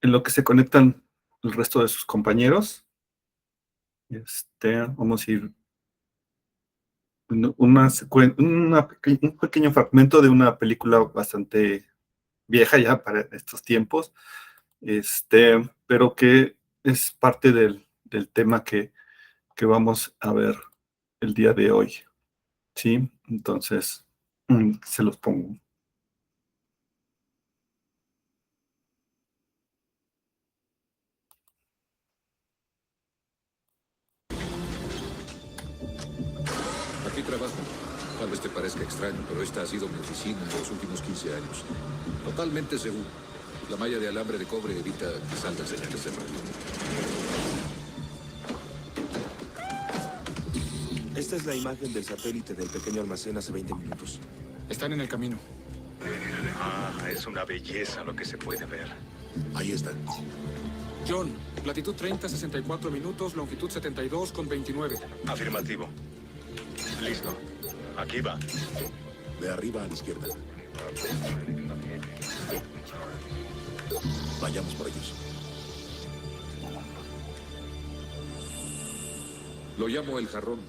en lo que se conectan el resto de sus compañeros, vamos a ir un pequeño fragmento de una película bastante vieja ya para estos tiempos, pero que es parte del tema que vamos a ver el día de hoy, ¿sí? Entonces, se los pongo. Aquí trabajo. Tal vez te parezca extraño, pero esta ha sido mi oficina en los últimos 15 años. Totalmente seguro. La malla de alambre de cobre evita que salgan señales de radio. Esta es la imagen del satélite del pequeño almacén hace 20 minutos. Están en el camino. Es una belleza lo que se puede ver. Ahí están. John, latitud 30, 64 minutos, longitud 72 con 29. Afirmativo. Listo. Aquí va. De arriba a la izquierda. Vayamos por ellos. Lo llamo el jarrón.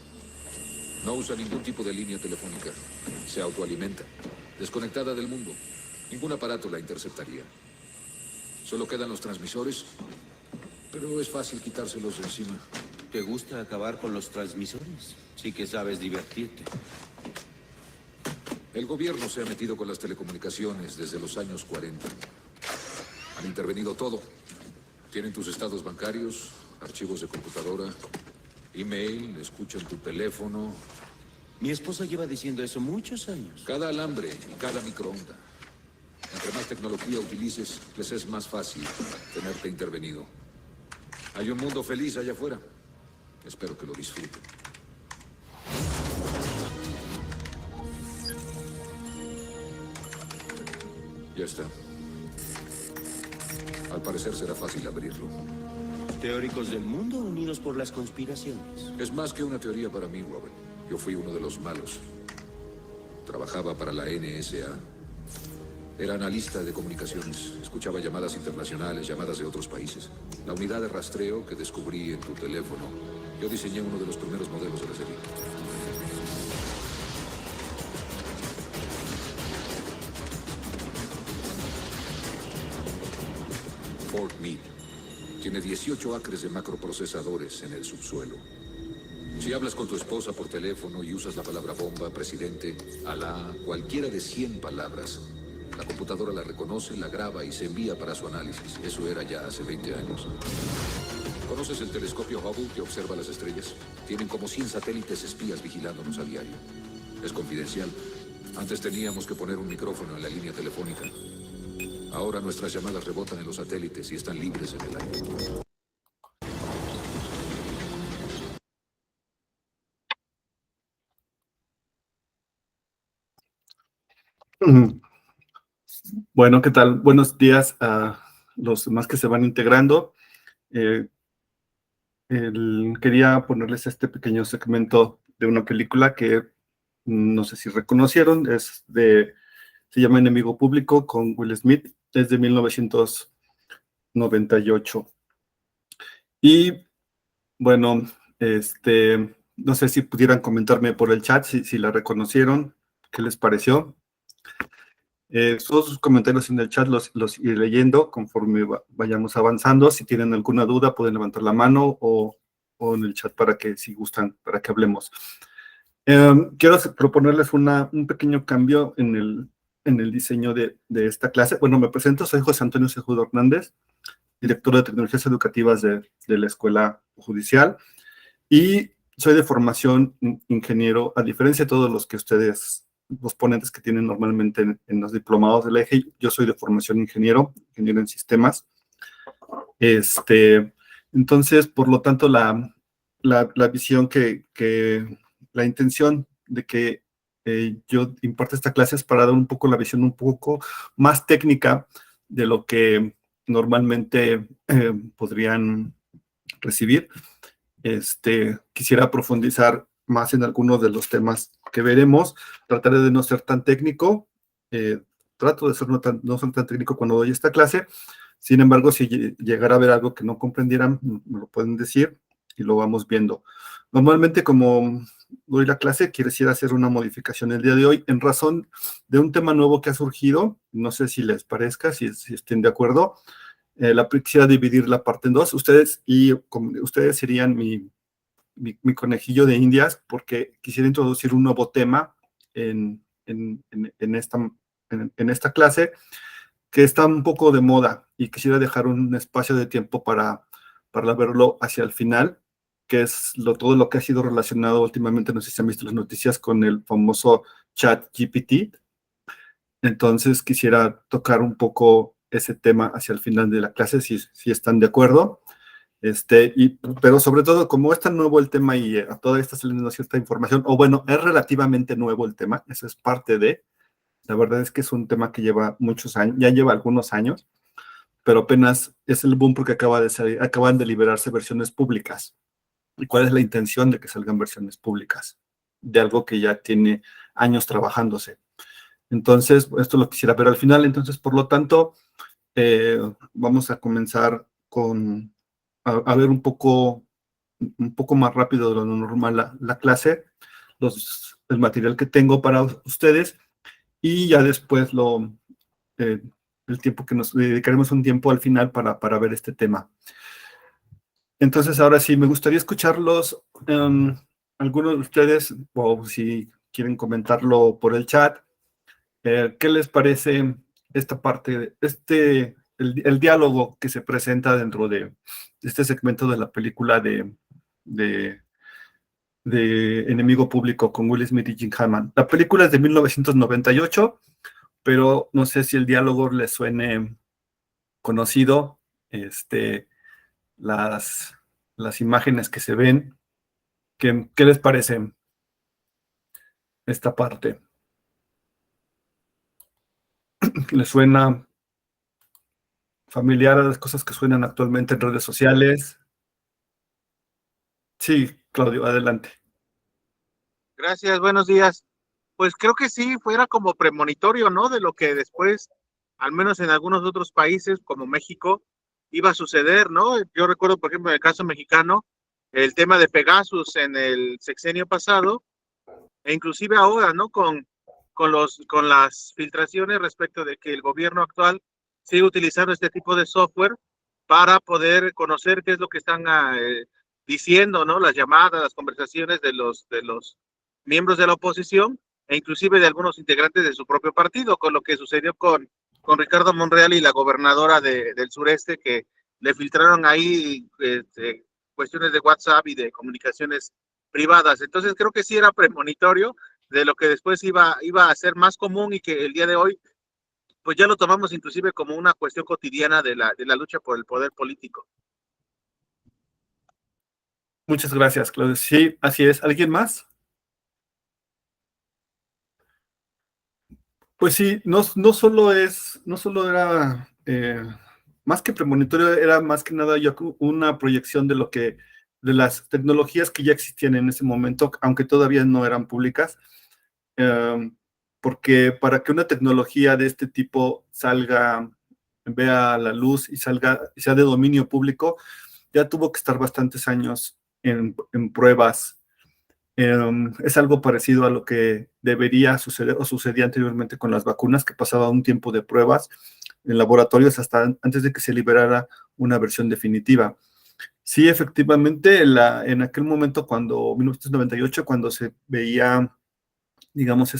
No usa ningún tipo de línea telefónica. Se autoalimenta. Desconectada del mundo. Ningún aparato la interceptaría. Solo quedan los transmisores, pero es fácil quitárselos de encima. ¿Te gusta acabar con los transmisores? Sí que sabes divertirte. El gobierno se ha metido con las telecomunicaciones desde los años 40. Han intervenido todo. Tienen tus estados bancarios, archivos de computadora, email, escuchan tu teléfono. Mi esposa lleva diciendo eso muchos años. Cada alambre y cada microonda. Entre más tecnología utilices, les es más fácil tenerte intervenido. Hay un mundo feliz allá afuera. Espero que lo disfruten. Ya está. Al parecer será fácil abrirlo. Teóricos del mundo unidos por las conspiraciones. Es más que una teoría para mí, Robert. Yo fui uno de los malos. Trabajaba para la NSA. Era analista de comunicaciones. Escuchaba llamadas internacionales, llamadas de otros países. La unidad de rastreo que descubrí en tu teléfono. Yo diseñé uno de los primeros modelos de la serie. Fort Meade. Tiene 18 acres de macroprocesadores en el subsuelo. Si hablas con tu esposa por teléfono y usas la palabra bomba, presidente, Alá, cualquiera de 100 palabras, la computadora la reconoce, la graba y se envía para su análisis. Eso era ya hace 20 años. ¿Conoces el telescopio Hubble que observa las estrellas? Tienen como 100 satélites espías vigilándonos a diario. Es confidencial. Antes teníamos que poner un micrófono en la línea telefónica. Ahora nuestras llamadas rebotan en los satélites y están libres en el aire. Bueno, ¿qué tal? Buenos días a los demás que se van integrando. Quería ponerles este pequeño segmento de una película que no sé si reconocieron, se llama Enemigo Público con Will Smith, desde 1998. Y bueno, no sé si pudieran comentarme por el chat si la reconocieron, qué les pareció. Todos sus comentarios en el chat los iré leyendo conforme vayamos avanzando. Si tienen alguna duda, pueden levantar la mano o en el chat para que, si gustan, para que hablemos. Quiero proponerles un pequeño cambio en el diseño de esta clase. Bueno, me presento, soy José Antonio Cejudo Hernández, director de Tecnologías Educativas de la Escuela Judicial, y soy de formación ingeniero, a diferencia de todos los ponentes que tienen normalmente en los diplomados del eje. Yo soy de formación ingeniero en sistemas. Entonces, por lo tanto, la visión la intención de que yo imparto esta clase es para dar un poco la visión un poco más técnica de lo que normalmente podrían recibir. Quisiera profundizar más en algunos de los temas que veremos. Trataré de no ser tan técnico. Trato de no ser tan técnico cuando doy esta clase. Sin embargo, si llegara a ver algo que no comprendieran, me lo pueden decir y lo vamos viendo. Normalmente, como doy la clase, quisiera hacer una modificación el día de hoy en razón de un tema nuevo que ha surgido. No sé si les parezca, si estén de acuerdo. Quisiera dividir la parte en dos. Ustedes serían mi conejillo de indias, porque quisiera introducir un nuevo tema en esta clase que está un poco de moda y quisiera dejar un espacio de tiempo para verlo hacia el final, que es todo lo que ha sido relacionado últimamente, no sé si han visto las noticias, con el famoso ChatGPT. Entonces quisiera tocar un poco ese tema hacia el final de la clase, si están de acuerdo. Pero sobre todo, como es tan nuevo el tema y a toda esta saliendo cierta información, o bueno, es relativamente nuevo el tema, eso es parte de. La verdad es que es un tema que lleva muchos años, ya lleva algunos años, pero apenas es el boom porque acaban de liberarse versiones públicas. ¿Y cuál es la intención de que salgan versiones públicas? De algo que ya tiene años trabajándose. Entonces, esto lo quisiera ver al final. Entonces, por lo tanto, vamos a comenzar a ver un poco más rápido de lo normal la clase, el material que tengo para ustedes. Y ya después el tiempo que nos dedicaremos un tiempo al final para ver este tema. Entonces, ahora sí, me gustaría escucharlos, algunos de ustedes, o si quieren comentarlo por el chat, ¿qué les parece esta parte, el diálogo que se presenta dentro de este segmento de la película de Enemigo Público con Will Smith y Jim Hammond? La película es de 1998, pero no sé si el diálogo les suene conocido, las imágenes que se ven. ¿Qué les parece esta parte? ¿Les suena familiar a las cosas que suenan actualmente en redes sociales? Sí, Claudio, adelante. Gracias, buenos días. Pues creo que sí, fuera como premonitorio, ¿no? De lo que después, al menos en algunos otros países como México, iba a suceder, ¿no? Yo recuerdo, por ejemplo, en el caso mexicano, el tema de Pegasus en el sexenio pasado, e inclusive ahora, ¿no? Con las filtraciones respecto de que el gobierno actual sigue utilizando este tipo de software para poder conocer qué es lo que están diciendo, ¿no? Las llamadas, las conversaciones de los miembros de la oposición e inclusive de algunos integrantes de su propio partido, con lo que sucedió con Ricardo Monreal y la gobernadora del sureste, que le filtraron ahí cuestiones de WhatsApp y de comunicaciones privadas. Entonces creo que sí era premonitorio de lo que después iba a ser más común y que el día de hoy pues ya lo tomamos inclusive como una cuestión cotidiana de la lucha por el poder político. Muchas gracias, Claudio. Sí, así es. ¿Alguien más? Pues sí, no solo era más que premonitorio, era más que nada una proyección de las tecnologías que ya existían en ese momento, aunque todavía no eran públicas, porque para que una tecnología de este tipo vea la luz y sea de dominio público, ya tuvo que estar bastantes años en pruebas. Es algo parecido a lo que debería suceder o sucedía anteriormente con las vacunas, que pasaba un tiempo de pruebas en laboratorios hasta antes de que se liberara una versión definitiva. Sí, efectivamente, en aquel momento, 1998, cuando se veía, digamos,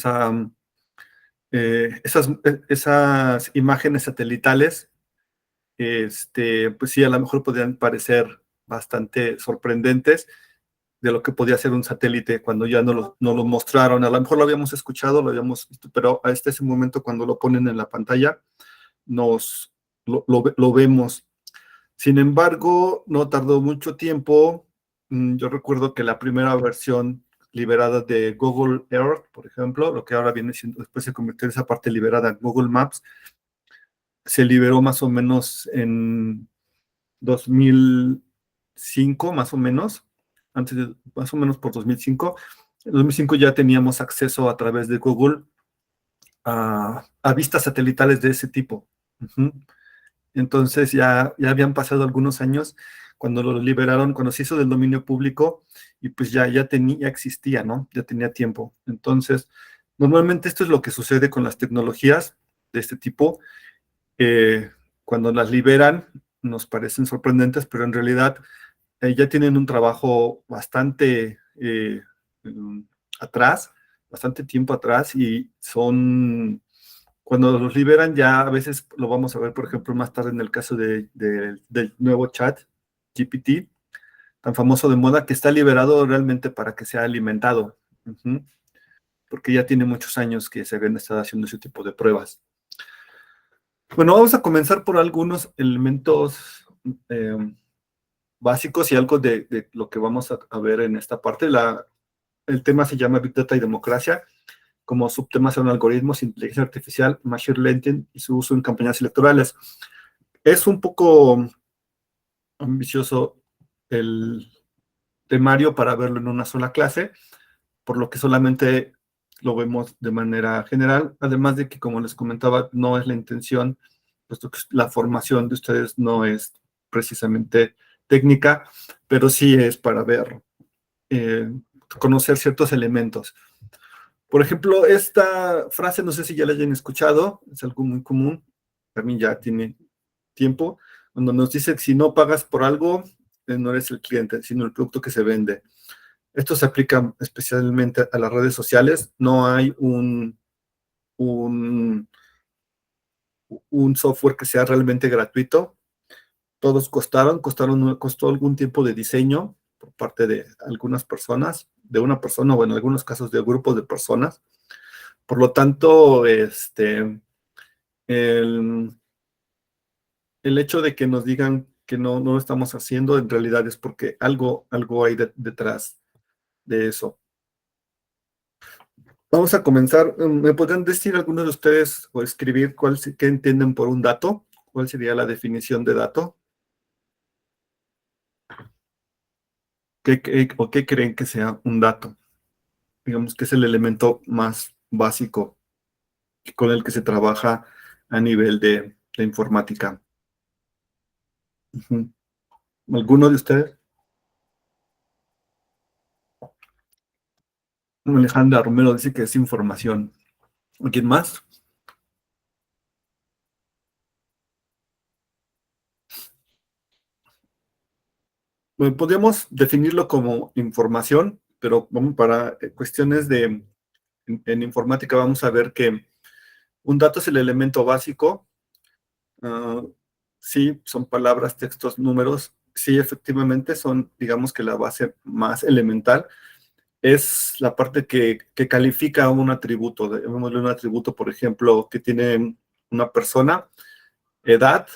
esas imágenes satelitales, pues sí, a lo mejor podrían parecer bastante sorprendentes, de lo que podía ser un satélite cuando ya no lo mostraron. A lo mejor lo habíamos escuchado, lo habíamos visto, pero a ese momento cuando lo ponen en la pantalla, lo vemos. Sin embargo, no tardó mucho tiempo. Yo recuerdo que la primera versión liberada de Google Earth, por ejemplo, lo que ahora viene siendo, después se convirtió en esa parte liberada en Google Maps, se liberó más o menos en 2005, más o menos, más o menos por 2005. En 2005 ya teníamos acceso a través de Google a vistas satelitales de ese tipo. Entonces ya habían pasado algunos años cuando lo liberaron, cuando se hizo del dominio público, y pues ya existía, ¿no? Ya tenía tiempo. Entonces, normalmente esto es lo que sucede con las tecnologías de este tipo. Cuando las liberan, nos parecen sorprendentes, pero en realidad ya tienen un trabajo bastante atrás, bastante tiempo atrás, y cuando los liberan ya a veces lo vamos a ver, por ejemplo, más tarde en el caso del nuevo chat, GPT, tan famoso de moda, que está liberado realmente para que sea alimentado, porque ya tiene muchos años que se habían estado haciendo ese tipo de pruebas. Bueno, vamos a comenzar por algunos elementos básicos y algo de lo que vamos a ver en esta parte. El tema se llama Big Data y Democracia. Como subtemas son algoritmos, inteligencia artificial, machine learning y su uso en campañas electorales. Es un poco ambicioso el temario para verlo en una sola clase, por lo que solamente lo vemos de manera general, además de que, como les comentaba, no es la intención, puesto que la formación de ustedes no es precisamente técnica, pero sí es para ver, conocer ciertos elementos. Por ejemplo, esta frase, no sé si ya la hayan escuchado, es algo muy común, también ya tiene tiempo, cuando nos dice que si no pagas por algo, no eres el cliente, sino el producto que se vende. Esto se aplica especialmente a las redes sociales. No hay un software que sea realmente gratuito. Todos costó algún tiempo de diseño por parte de algunas personas, de una persona, o en algunos casos de grupos de personas. Por lo tanto, el hecho de que nos digan que no lo estamos haciendo, en realidad es porque algo hay detrás de eso. Vamos a comenzar. ¿Me podrían decir algunos de ustedes o escribir qué entienden por un dato? ¿Cuál sería la definición de dato? ¿O qué creen que sea un dato? Digamos que es el elemento más básico con el que se trabaja a nivel de informática. ¿Alguno de ustedes? Alejandra Romero dice que es información. ¿Quién más? Bueno, podríamos definirlo como información, pero para cuestiones en informática vamos a ver que un dato es el elemento básico. Sí, son palabras, textos, números. Sí, efectivamente son, digamos que la base más elemental. Es la parte que califica un atributo. Llamémosle un atributo, por ejemplo, que tiene una persona, edad,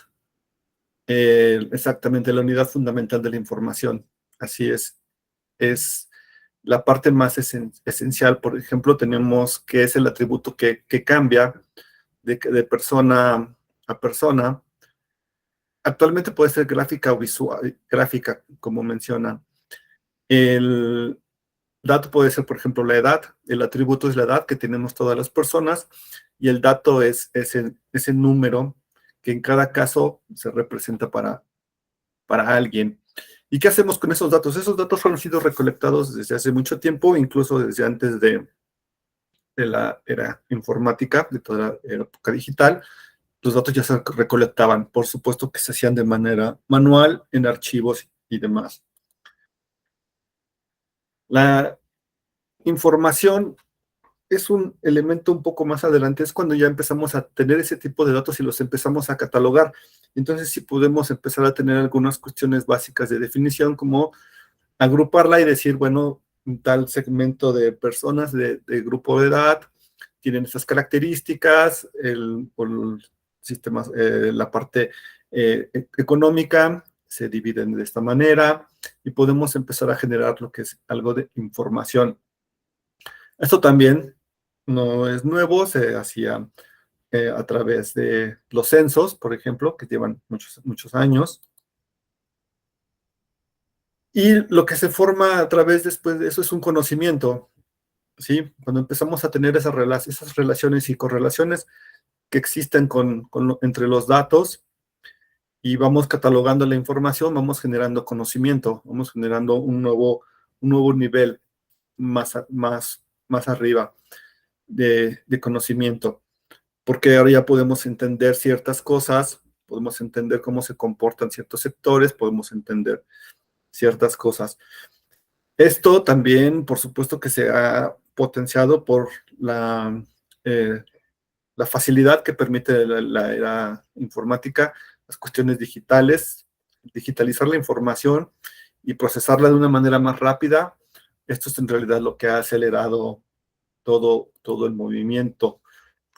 exactamente la unidad fundamental de la información. Así es la parte más esencial. Por ejemplo, tenemos que es el atributo que cambia de persona a persona. Actualmente puede ser gráfica o visual, gráfica, como menciona. El dato puede ser, por ejemplo, la edad. El atributo es la edad que tenemos todas las personas, y el dato es ese número que en cada caso se representa para alguien. ¿Y qué hacemos con esos datos? Esos datos han sido recolectados desde hace mucho tiempo, incluso desde antes de la era informática, de toda la época digital. Los datos ya se recolectaban, por supuesto que se hacían de manera manual, en archivos y demás. La información es un elemento un poco más adelante, es cuando ya empezamos a tener ese tipo de datos y los empezamos a catalogar. Entonces sí podemos empezar a tener algunas cuestiones básicas de definición, como agruparla y decir, bueno, un tal segmento de personas de grupo de edad tienen esas características, la parte económica se dividen de esta manera, y podemos empezar a generar lo que es algo de información. Esto también no es nuevo, se hacía a través de los censos, por ejemplo, que llevan muchos años. Y lo que se forma a través después de eso es un conocimiento, ¿sí? Cuando empezamos a tener esas relaciones y correlaciones que existen entre los datos, y vamos catalogando la información, vamos generando conocimiento, vamos generando un nuevo nivel más arriba de conocimiento, porque ahora ya podemos entender ciertas cosas, podemos entender cómo se comportan ciertos sectores, podemos entender ciertas cosas. Esto también, por supuesto, que se ha potenciado por la facilidad que permite la era informática, las cuestiones digitales, digitalizar la información y procesarla de una manera más rápida. Esto es en realidad lo que ha acelerado todo el movimiento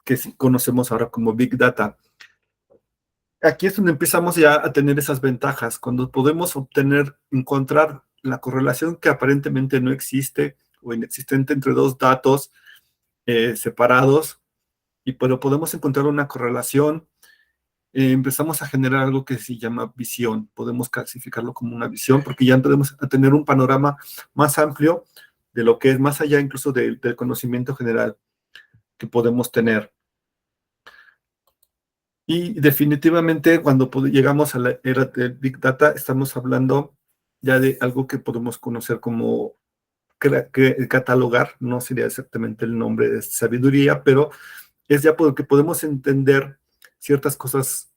que sí conocemos ahora como Big Data. Aquí es donde empezamos ya a tener esas ventajas, cuando podemos encontrar la correlación que aparentemente no existe o inexistente entre dos datos separados, pero podemos encontrar una correlación. Empezamos a generar algo que se llama visión. Podemos clasificarlo como una visión porque ya podemos tener un panorama más amplio de lo que es más allá incluso del conocimiento general que podemos tener. Y definitivamente cuando llegamos a la era del Big Data, estamos hablando ya de algo que podemos conocer como catalogar, no sería exactamente el nombre de sabiduría, pero es ya porque podemos entender ciertas cosas,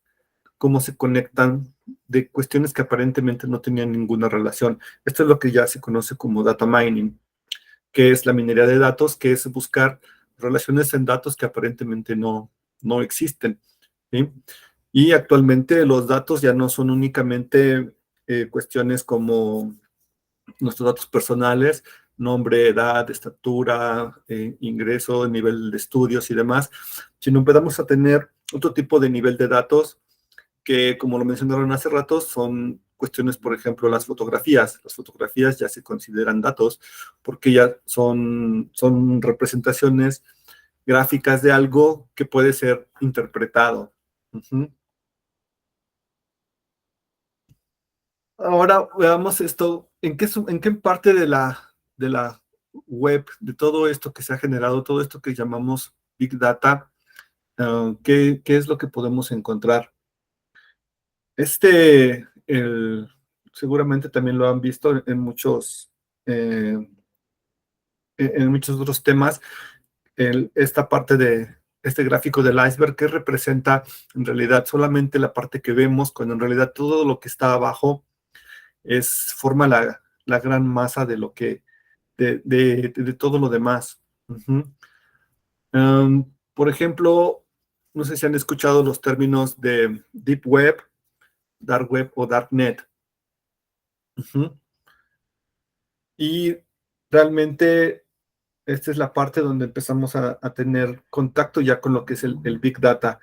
cómo se conectan de cuestiones que aparentemente no tenían ninguna relación. Esto es lo que ya se conoce como data mining, que es la minería de datos, que es buscar relaciones en datos que aparentemente no existen, ¿sí? Y actualmente los datos ya no son únicamente cuestiones como nuestros datos personales, nombre, edad, estatura, ingreso, nivel de estudios y demás, sino empezamos a tener otro tipo de nivel de datos que, como lo mencionaron hace rato, son cuestiones, por ejemplo, las fotografías. Las fotografías ya se consideran datos porque ya son representaciones gráficas de algo que puede ser interpretado. Ahora veamos esto, ¿en qué parte de la web, de todo esto que se ha generado, todo esto que llamamos Big Data, qué es lo que podemos encontrar? Seguramente también lo han visto en muchos otros temas, esta parte de este gráfico del iceberg que representa en realidad solamente la parte que vemos, cuando en realidad todo lo que está abajo forma la gran masa de lo que, de todo lo demás. Por ejemplo, no sé si han escuchado los términos de Deep Web, Dark Web o Darknet. Y realmente esta es la parte donde empezamos a tener contacto ya con lo que es el Big Data.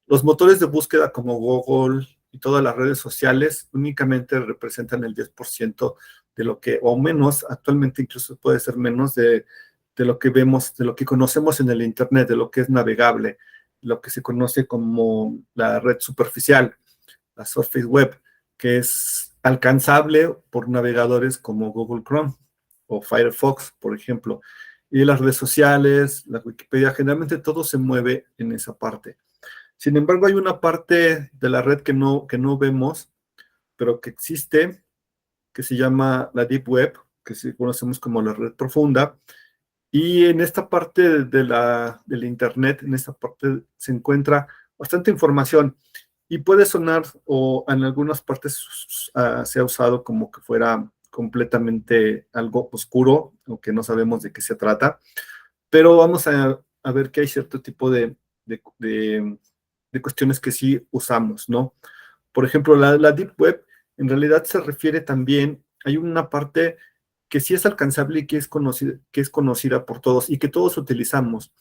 Los motores de búsqueda como Google y todas las redes sociales únicamente representan el 10% de lo que, o menos, actualmente incluso puede ser menos de lo que vemos, de lo que conocemos en el Internet, de lo que es navegable, lo que se conoce como la red superficial, la Surface Web, que es alcanzable por navegadores como Google Chrome o Firefox, por ejemplo. Y las redes sociales, la Wikipedia, generalmente todo se mueve en esa parte. Sin embargo, hay una parte de la red que no vemos, pero que existe, que se llama la Deep Web, que sí conocemos como la red profunda. Y en esta parte del Internet, en esta parte se encuentra bastante información. Y puede sonar, o en algunas partes se ha usado como que fuera completamente algo oscuro, o que no sabemos de qué se trata. Pero vamos a ver que hay cierto tipo de cuestiones que sí usamos, ¿no? Por ejemplo, la Deep Web en realidad se refiere también, hay una parte que sí es alcanzable y que es conocida por todos y que todos utilizamos,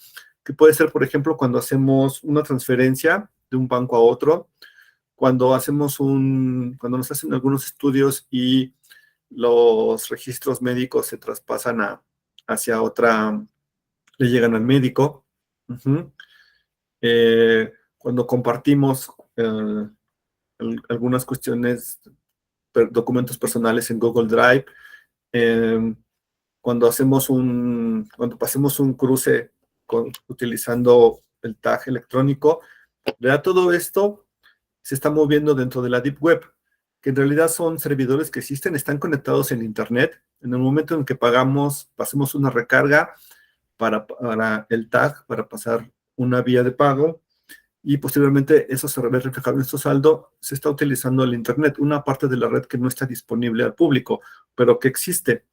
que puede ser, por ejemplo, cuando hacemos una transferencia de un banco a otro, cuando nos hacen algunos estudios y los registros médicos se traspasan hacia otra, le llegan al médico. Cuando compartimos algunas cuestiones, documentos personales en Google Drive, cuando pasemos un cruce utilizando el tag electrónico, todo esto se está moviendo dentro de la Deep Web, que en realidad son servidores que existen, están conectados en Internet. En el momento en que pasemos una recarga para el tag, para pasar una vía de pago, y posteriormente eso se ve reflejado en nuestro saldo, se está utilizando el Internet, una parte de la red que no está disponible al público, pero que existe.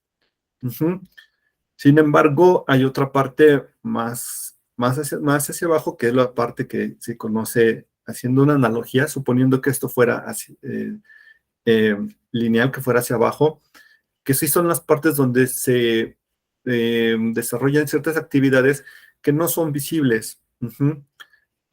Sin embargo, hay otra parte más hacia abajo, que es la parte que se conoce, haciendo una analogía, suponiendo que esto fuera así, lineal, que fuera hacia abajo, que sí son las partes donde se desarrollan ciertas actividades que no son visibles.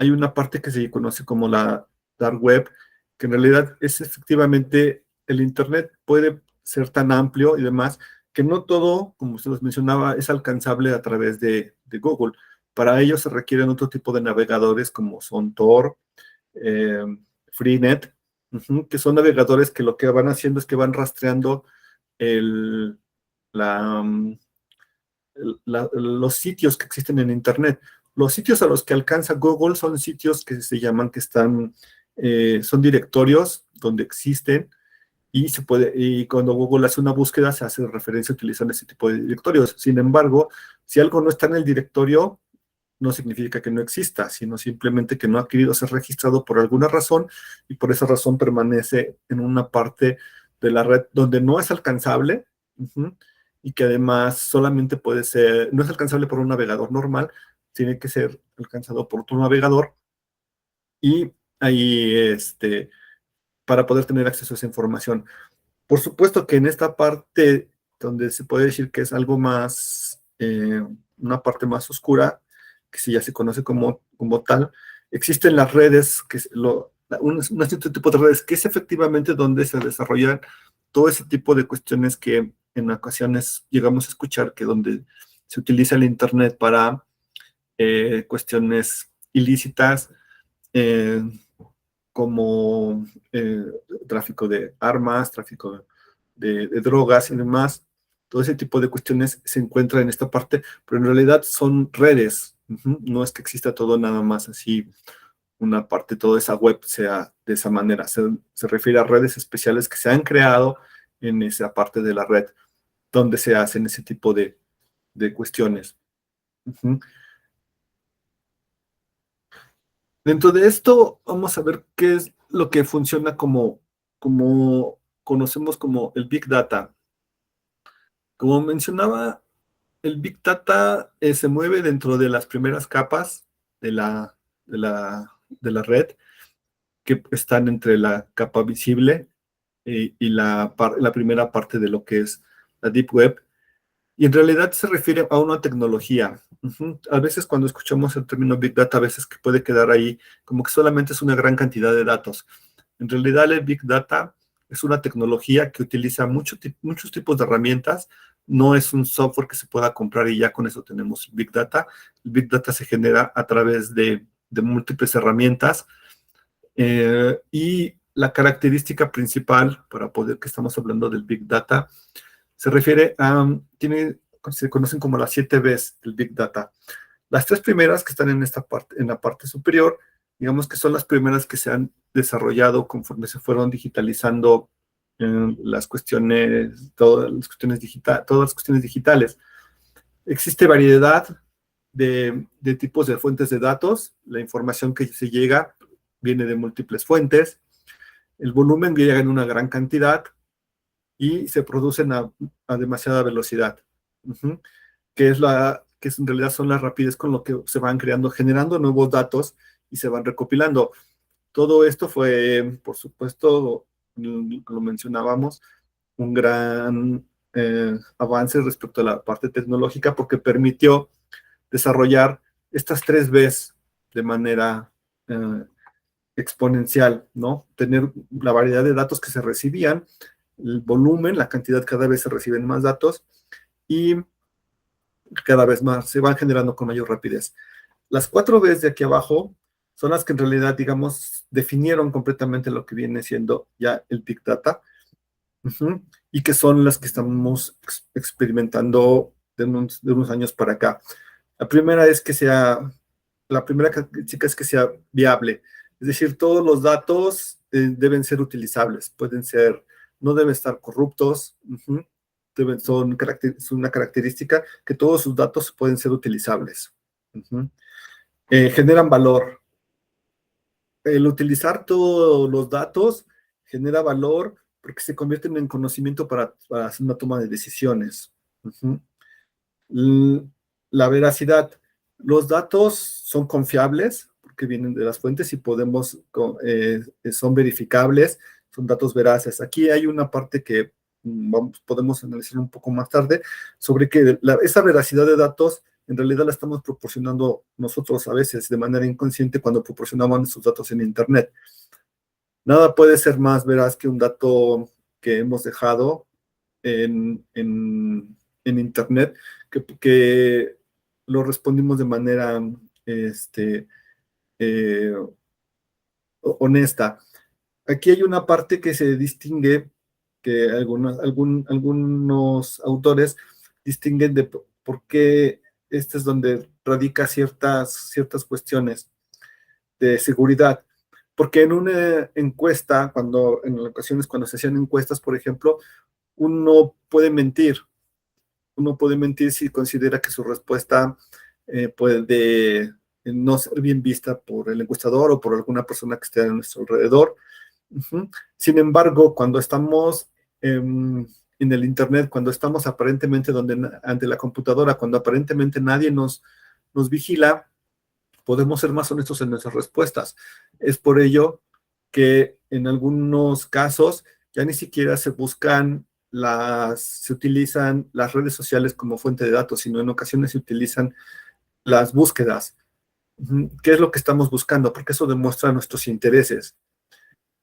Hay una parte que se conoce como la dark web, que en realidad es efectivamente el Internet puede ser tan amplio y demás, que no todo, como usted les mencionaba, es alcanzable a través de Google. Para ello se requieren otro tipo de navegadores como son Tor, Freenet, que son navegadores que lo que van haciendo es que van rastreando los sitios que existen en Internet. Los sitios a los que alcanza Google son sitios que se llaman, son directorios donde existen, y cuando Google hace una búsqueda se hace referencia utilizando ese tipo de directorios. Sin embargo, si algo no está en el directorio, no significa que no exista, sino simplemente que no ha querido ser registrado por alguna razón, y por esa razón permanece en una parte de la red donde no es alcanzable, y que además solamente no es alcanzable por un navegador normal, tiene que ser alcanzado por otro navegador, y ahí para poder tener acceso a esa información. Por supuesto que en esta parte donde se puede decir que es algo más, una parte más oscura, que sí ya se conoce como tal, existen las redes, un cierto tipo de redes, que es efectivamente donde se desarrollan todo ese tipo de cuestiones que en ocasiones llegamos a escuchar, que donde se utiliza el Internet para cuestiones ilícitas, como tráfico de armas, tráfico de drogas y demás. Todo ese tipo de cuestiones se encuentra en esta parte, pero en realidad son redes. No es que exista todo nada más así, una parte, toda esa web sea de esa manera. Se refiere a redes especiales que se han creado en esa parte de la red, donde se hacen ese tipo de cuestiones. Dentro de esto, vamos a ver qué es lo que funciona como conocemos como el Big Data. Como mencionaba, el Big Data se mueve dentro de las primeras capas de la red, que están entre la capa visible y la primera parte de lo que es la Deep Web. Y en realidad se refiere a una tecnología. A veces cuando escuchamos el término Big Data, a veces que puede quedar ahí como que solamente es una gran cantidad de datos. En realidad el Big Data es una tecnología que utiliza muchos tipos de herramientas. No es un software que se pueda comprar y ya con eso tenemos Big Data. El Big Data se genera a través de múltiples herramientas, y la característica principal para poder que estamos hablando del Big Data se refiere se conocen como las 7 Bs del Big Data. Las 3 primeras que están en la parte superior, digamos que son las primeras que se han desarrollado conforme se fueron digitalizando todas las cuestiones digitales. Existe variedad de tipos de fuentes de datos. La información que se llega viene de múltiples fuentes. El volumen llega en una gran cantidad y se producen a demasiada velocidad, que en realidad son las rapidez con lo que se van generando nuevos datos y se van recopilando. Todo esto fue, por supuesto, lo mencionábamos, un gran avance respecto a la parte tecnológica, porque permitió desarrollar estas 3 Bs de manera exponencial, ¿no? Tener la variedad de datos que se recibían, el volumen, la cantidad, cada vez se reciben más datos y cada vez más se van generando con mayor rapidez. Las 4 Bs de aquí abajo son las que en realidad, digamos, definieron completamente lo que viene siendo ya el Big Data, y que son las que estamos experimentando de unos años para acá. La primera característica es que sea viable. Es decir, todos los datos deben ser utilizables, no deben estar corruptos, es una característica que todos sus datos pueden ser utilizables. Generan valor. El utilizar todos los datos genera valor porque se convierten en conocimiento para hacer una toma de decisiones. La veracidad. Los datos son confiables porque vienen de las fuentes y son verificables, son datos veraces. Aquí hay una parte que podemos analizar un poco más tarde sobre que esa veracidad de datos en realidad la estamos proporcionando nosotros a veces de manera inconsciente cuando proporcionamos nuestros datos en Internet. Nada puede ser más veraz que un dato que hemos dejado en Internet, que lo respondimos de manera honesta. Aquí hay una parte que se distingue, que algunos autores distinguen de por qué este es donde radica ciertas cuestiones de seguridad. Porque en una encuesta, en ocasiones cuando se hacían encuestas, por ejemplo, uno puede mentir. Uno puede mentir si considera que su respuesta puede no ser bien vista por el encuestador o por alguna persona que esté a nuestro alrededor. Sin embargo, cuando estamos en el Internet, cuando estamos aparentemente ante la computadora, cuando aparentemente nadie nos vigila, podemos ser más honestos en nuestras respuestas. Es por ello que en algunos casos ya ni siquiera se utilizan las redes sociales como fuente de datos, sino en ocasiones se utilizan las búsquedas. ¿Qué es lo que estamos buscando? Porque eso demuestra nuestros intereses.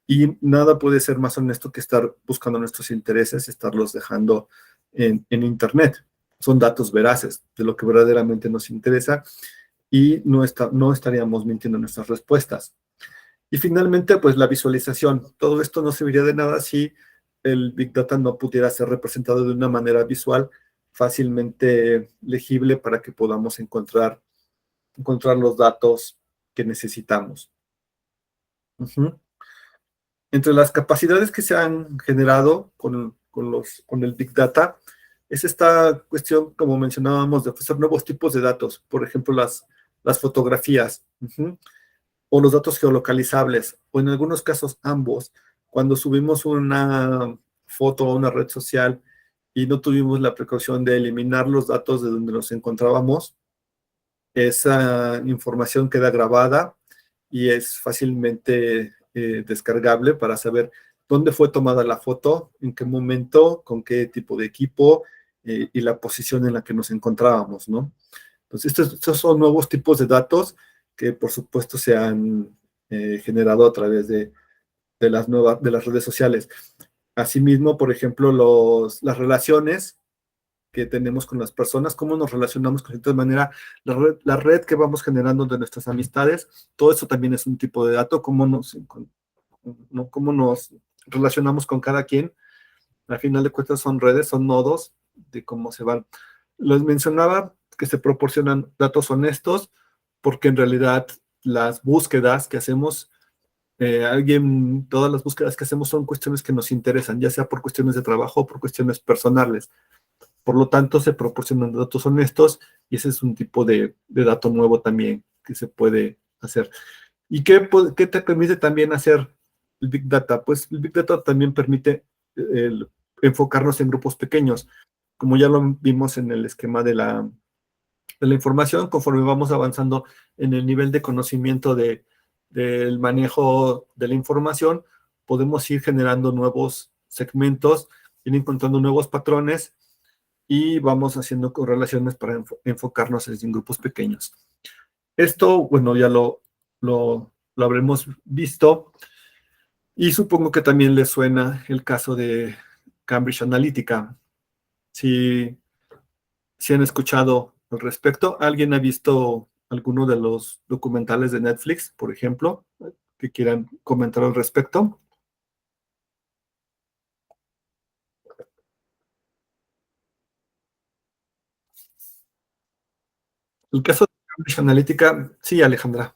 Y nada puede ser más honesto que estar buscando nuestros intereses, estarlos dejando en Internet. Son datos veraces de lo que verdaderamente nos interesa y no estaríamos mintiendo en nuestras respuestas. Y finalmente, pues la visualización. Todo esto no serviría de nada si el Big Data no pudiera ser representado de una manera visual fácilmente legible para que podamos encontrar los datos que necesitamos. Entre las capacidades que se han generado con el Big Data es esta cuestión, como mencionábamos, de ofrecer nuevos tipos de datos. Por ejemplo, las fotografías, o los datos geolocalizables, o en algunos casos ambos. Cuando subimos una foto a una red social y no tuvimos la precaución de eliminar los datos de donde nos encontrábamos, esa información queda grabada y es fácilmente descargable para saber dónde fue tomada la foto, en qué momento, con qué tipo de equipo y la posición en la que nos encontrábamos, ¿no? Entonces, estos son nuevos tipos de datos que, por supuesto, se han generado a través de las redes sociales. Asimismo, por ejemplo, las relaciones que tenemos con las personas, cómo nos relacionamos con cierta manera, la red que vamos generando de nuestras amistades, todo eso también es un tipo de dato, cómo nos relacionamos con cada quien. Al final de cuentas son redes, son nodos de cómo se van. Les mencionaba que se proporcionan datos honestos porque en realidad las búsquedas que hacemos, todas las búsquedas que hacemos son cuestiones que nos interesan, ya sea por cuestiones de trabajo o por cuestiones personales. Por lo tanto, se proporcionan datos honestos y ese es un tipo de dato nuevo también que se puede hacer. ¿Y qué te permite también hacer el Big Data? Pues el Big Data también permite enfocarnos en grupos pequeños. Como ya lo vimos en el esquema de la información, conforme vamos avanzando en el nivel de conocimiento del manejo de la información, podemos ir generando nuevos segmentos, ir encontrando nuevos patrones y vamos haciendo correlaciones para enfocarnos en grupos pequeños. Esto, bueno, ya lo habremos visto y supongo que también les suena el caso de Cambridge Analytica. Si han escuchado al respecto, ¿alguien ha visto alguno de los documentales de Netflix, por ejemplo, que quieran comentar al respecto? El caso de Cambridge Analytica, sí, Alejandra.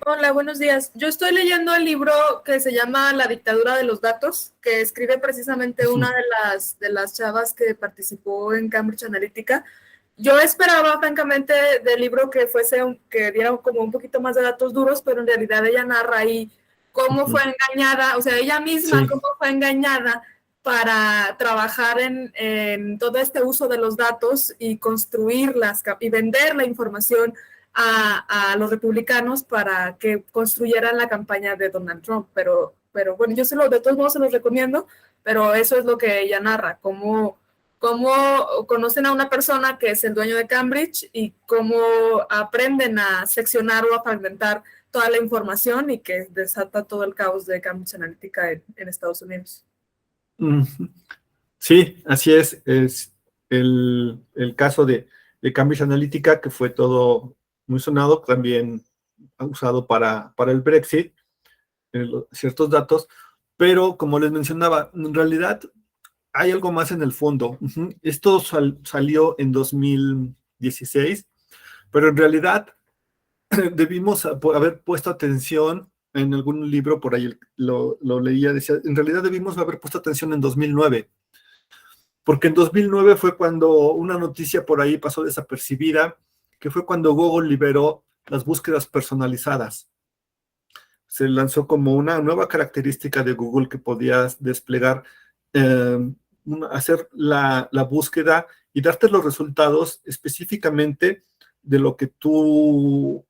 Hola, buenos días. Yo estoy leyendo el libro que se llama La dictadura de los datos, que escribe precisamente una de las chavas que participó en Cambridge Analytica. Yo esperaba, francamente, del libro que que diera como un poquito más de datos duros, pero en realidad ella narra ahí cómo fue engañada, o sea, ella misma Sí. cómo fue engañada para trabajar en todo este uso de los datos y construirlas y vender la información a los republicanos para que construyeran la campaña de Donald Trump. Pero bueno, yo de todos modos se los recomiendo, pero eso es lo que ella narra, cómo conocen a una persona que es el dueño de Cambridge y cómo aprenden a seccionar o a fragmentar toda la información y que desata todo el caos de Cambridge Analytica en Estados Unidos. Sí, así es el caso de Cambridge Analytica, que fue todo muy sonado, también usado para el Brexit, ciertos datos, pero como les mencionaba, en realidad hay algo más en el fondo. Esto salió en 2016, pero en realidad debimos haber puesto atención en algún libro, por ahí lo leía, decía, en realidad debimos haber puesto atención en 2009, porque en 2009 fue cuando una noticia por ahí pasó desapercibida, que fue cuando Google liberó las búsquedas personalizadas. Se lanzó como una nueva característica de Google que podías desplegar, hacer la búsqueda y darte los resultados específicamente de lo que tú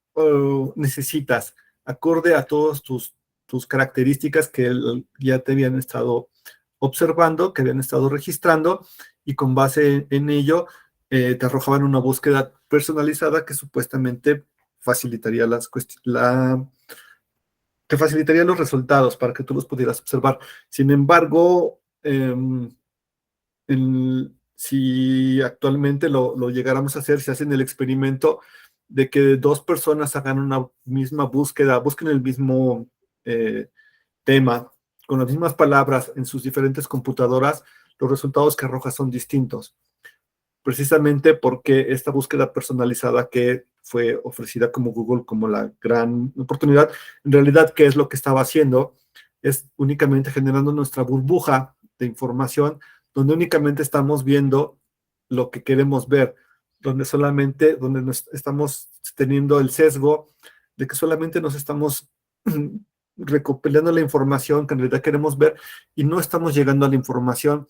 necesitas, acorde a todas tus características que ya te habían estado observando, que habían estado registrando, y con base en ello te arrojaban una búsqueda personalizada que supuestamente facilitaría te facilitaría los resultados para que tú los pudieras observar. Sin embargo, si actualmente lo llegáramos a hacer, si hacen el experimento de que dos personas hagan una misma búsqueda, busquen el mismo tema, con las mismas palabras en sus diferentes computadoras, los resultados que arroja son distintos. Precisamente porque esta búsqueda personalizada que fue ofrecida como Google como la gran oportunidad, en realidad, ¿qué es lo que estaba haciendo? Es únicamente generando nuestra burbuja de información, donde únicamente estamos viendo lo que queremos ver, donde estamos teniendo el sesgo de que solamente nos estamos recopilando la información que en realidad queremos ver y no estamos llegando a la información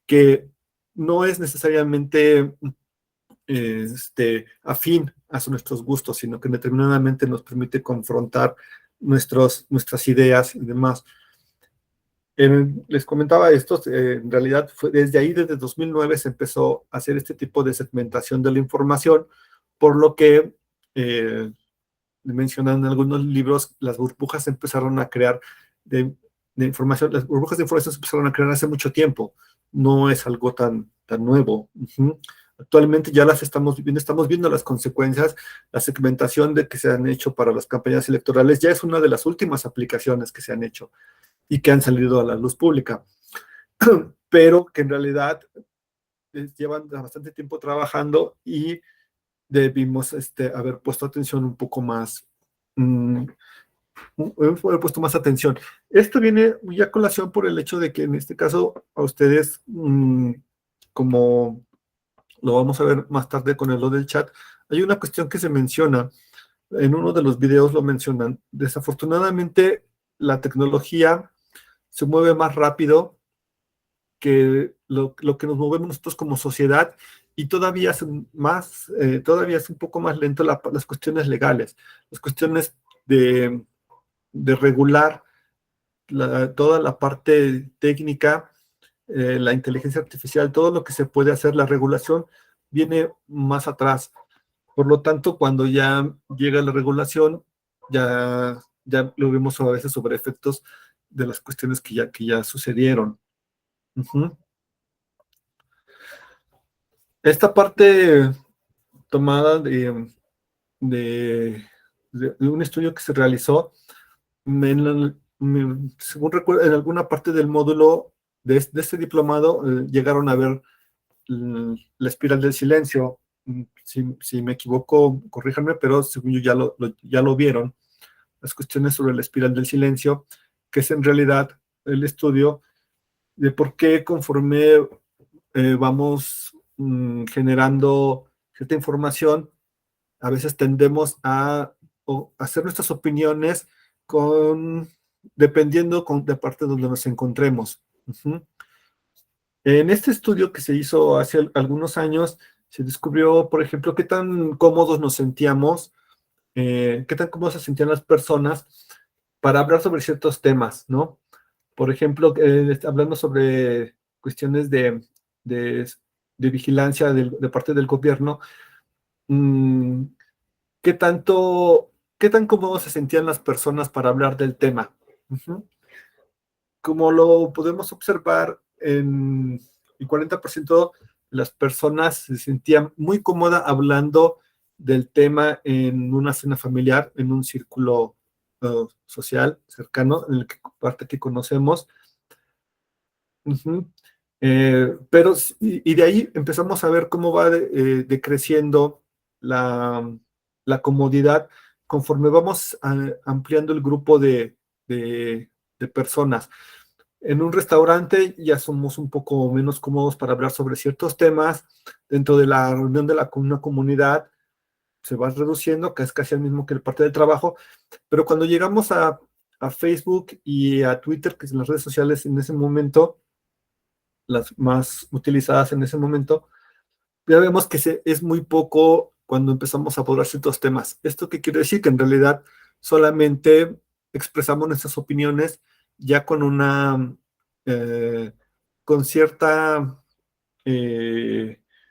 que no es necesariamente afín a nuestros gustos, sino que determinadamente nos permite confrontar nuestras ideas y demás. Les comentaba esto, en realidad desde ahí, desde 2009, se empezó a hacer este tipo de segmentación de la información, por lo que mencionan en algunos libros, las burbujas se empezaron a crear de información, las burbujas de información se empezaron a crear hace mucho tiempo, no es algo tan nuevo. Actualmente ya las estamos viendo las consecuencias. La segmentación de que se han hecho para las campañas electorales ya es una de las últimas aplicaciones que se han hecho y que han salido a la luz pública, pero que en realidad llevan bastante tiempo trabajando y debimos haber puesto atención un poco más, haber puesto más atención. Esto viene muy a colación por el hecho de que en este caso a ustedes, como lo vamos a ver más tarde con lo del chat, hay una cuestión que se menciona, en uno de los videos lo mencionan, desafortunadamente la tecnología se mueve más rápido que lo que nos movemos nosotros como sociedad, y todavía es un poco más lento las cuestiones legales, las cuestiones de regular toda la parte técnica, la inteligencia artificial, todo lo que se puede hacer, la regulación viene más atrás. Por lo tanto, cuando ya llega la regulación, ya lo vemos a veces sobre efectos de las cuestiones que ya sucedieron. Esta parte tomada de un estudio que se realizó, según recuerdo, en alguna parte del módulo de este diplomado llegaron a ver la espiral del silencio. Si me equivoco, corríjanme, pero según yo ya lo vieron. las cuestiones sobre la espiral del silencio, que es en realidad el estudio de por qué conforme vamos generando cierta información, a veces tendemos a hacer nuestras opiniones dependiendo de parte donde nos encontremos. En este estudio que se hizo hace algunos años, se descubrió, por ejemplo, qué tan cómodos nos sentíamos, qué tan cómodos se sentían las personas para hablar sobre ciertos temas, ¿no? Por ejemplo, hablando sobre cuestiones de vigilancia de parte del gobierno, qué tan cómodos se sentían las personas para hablar del tema. Como lo podemos observar, el 40% de las personas se sentían muy cómodas hablando del tema en una cena familiar, en un círculo social cercano, en el parte que conocemos. Pero, y de ahí empezamos a ver cómo va decreciendo la comodidad conforme vamos ampliando el grupo de personas. En un restaurante ya somos un poco menos cómodos para hablar sobre ciertos temas. Dentro de la reunión de una comunidad se va reduciendo, que es casi el mismo que el parte del trabajo. Pero cuando llegamos a Facebook y a Twitter, que son las redes sociales en ese momento, las más utilizadas en ese momento, ya vemos que es muy poco cuando empezamos a abordar ciertos temas. ¿Esto qué quiere decir? Que en realidad solamente expresamos nuestras opiniones ya con cierta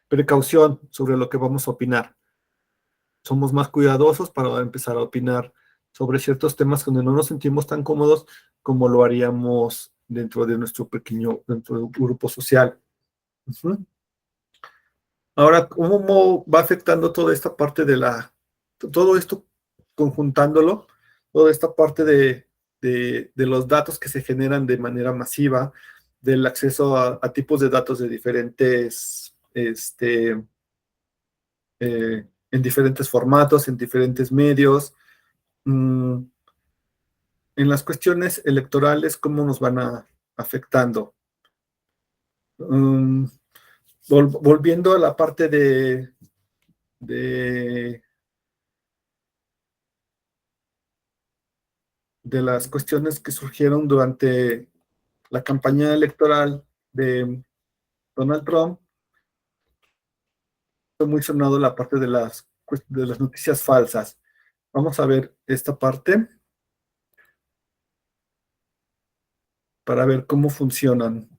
precaución sobre lo que vamos a opinar. Somos más cuidadosos para empezar a opinar sobre ciertos temas donde no nos sentimos tan cómodos como lo haríamos dentro de nuestro grupo social. Ahora, ¿cómo va afectando toda esta parte todo esto conjuntándolo, toda esta parte de los datos que se generan de manera masiva, del acceso a tipos de datos de diferentes, en diferentes formatos, en diferentes medios, en las cuestiones electorales, cómo nos van afectando? Volviendo a la parte de las cuestiones que surgieron durante la campaña electoral de Donald Trump, fue muy sonado la parte de las noticias falsas. Vamos a ver esta parte para ver cómo funcionan.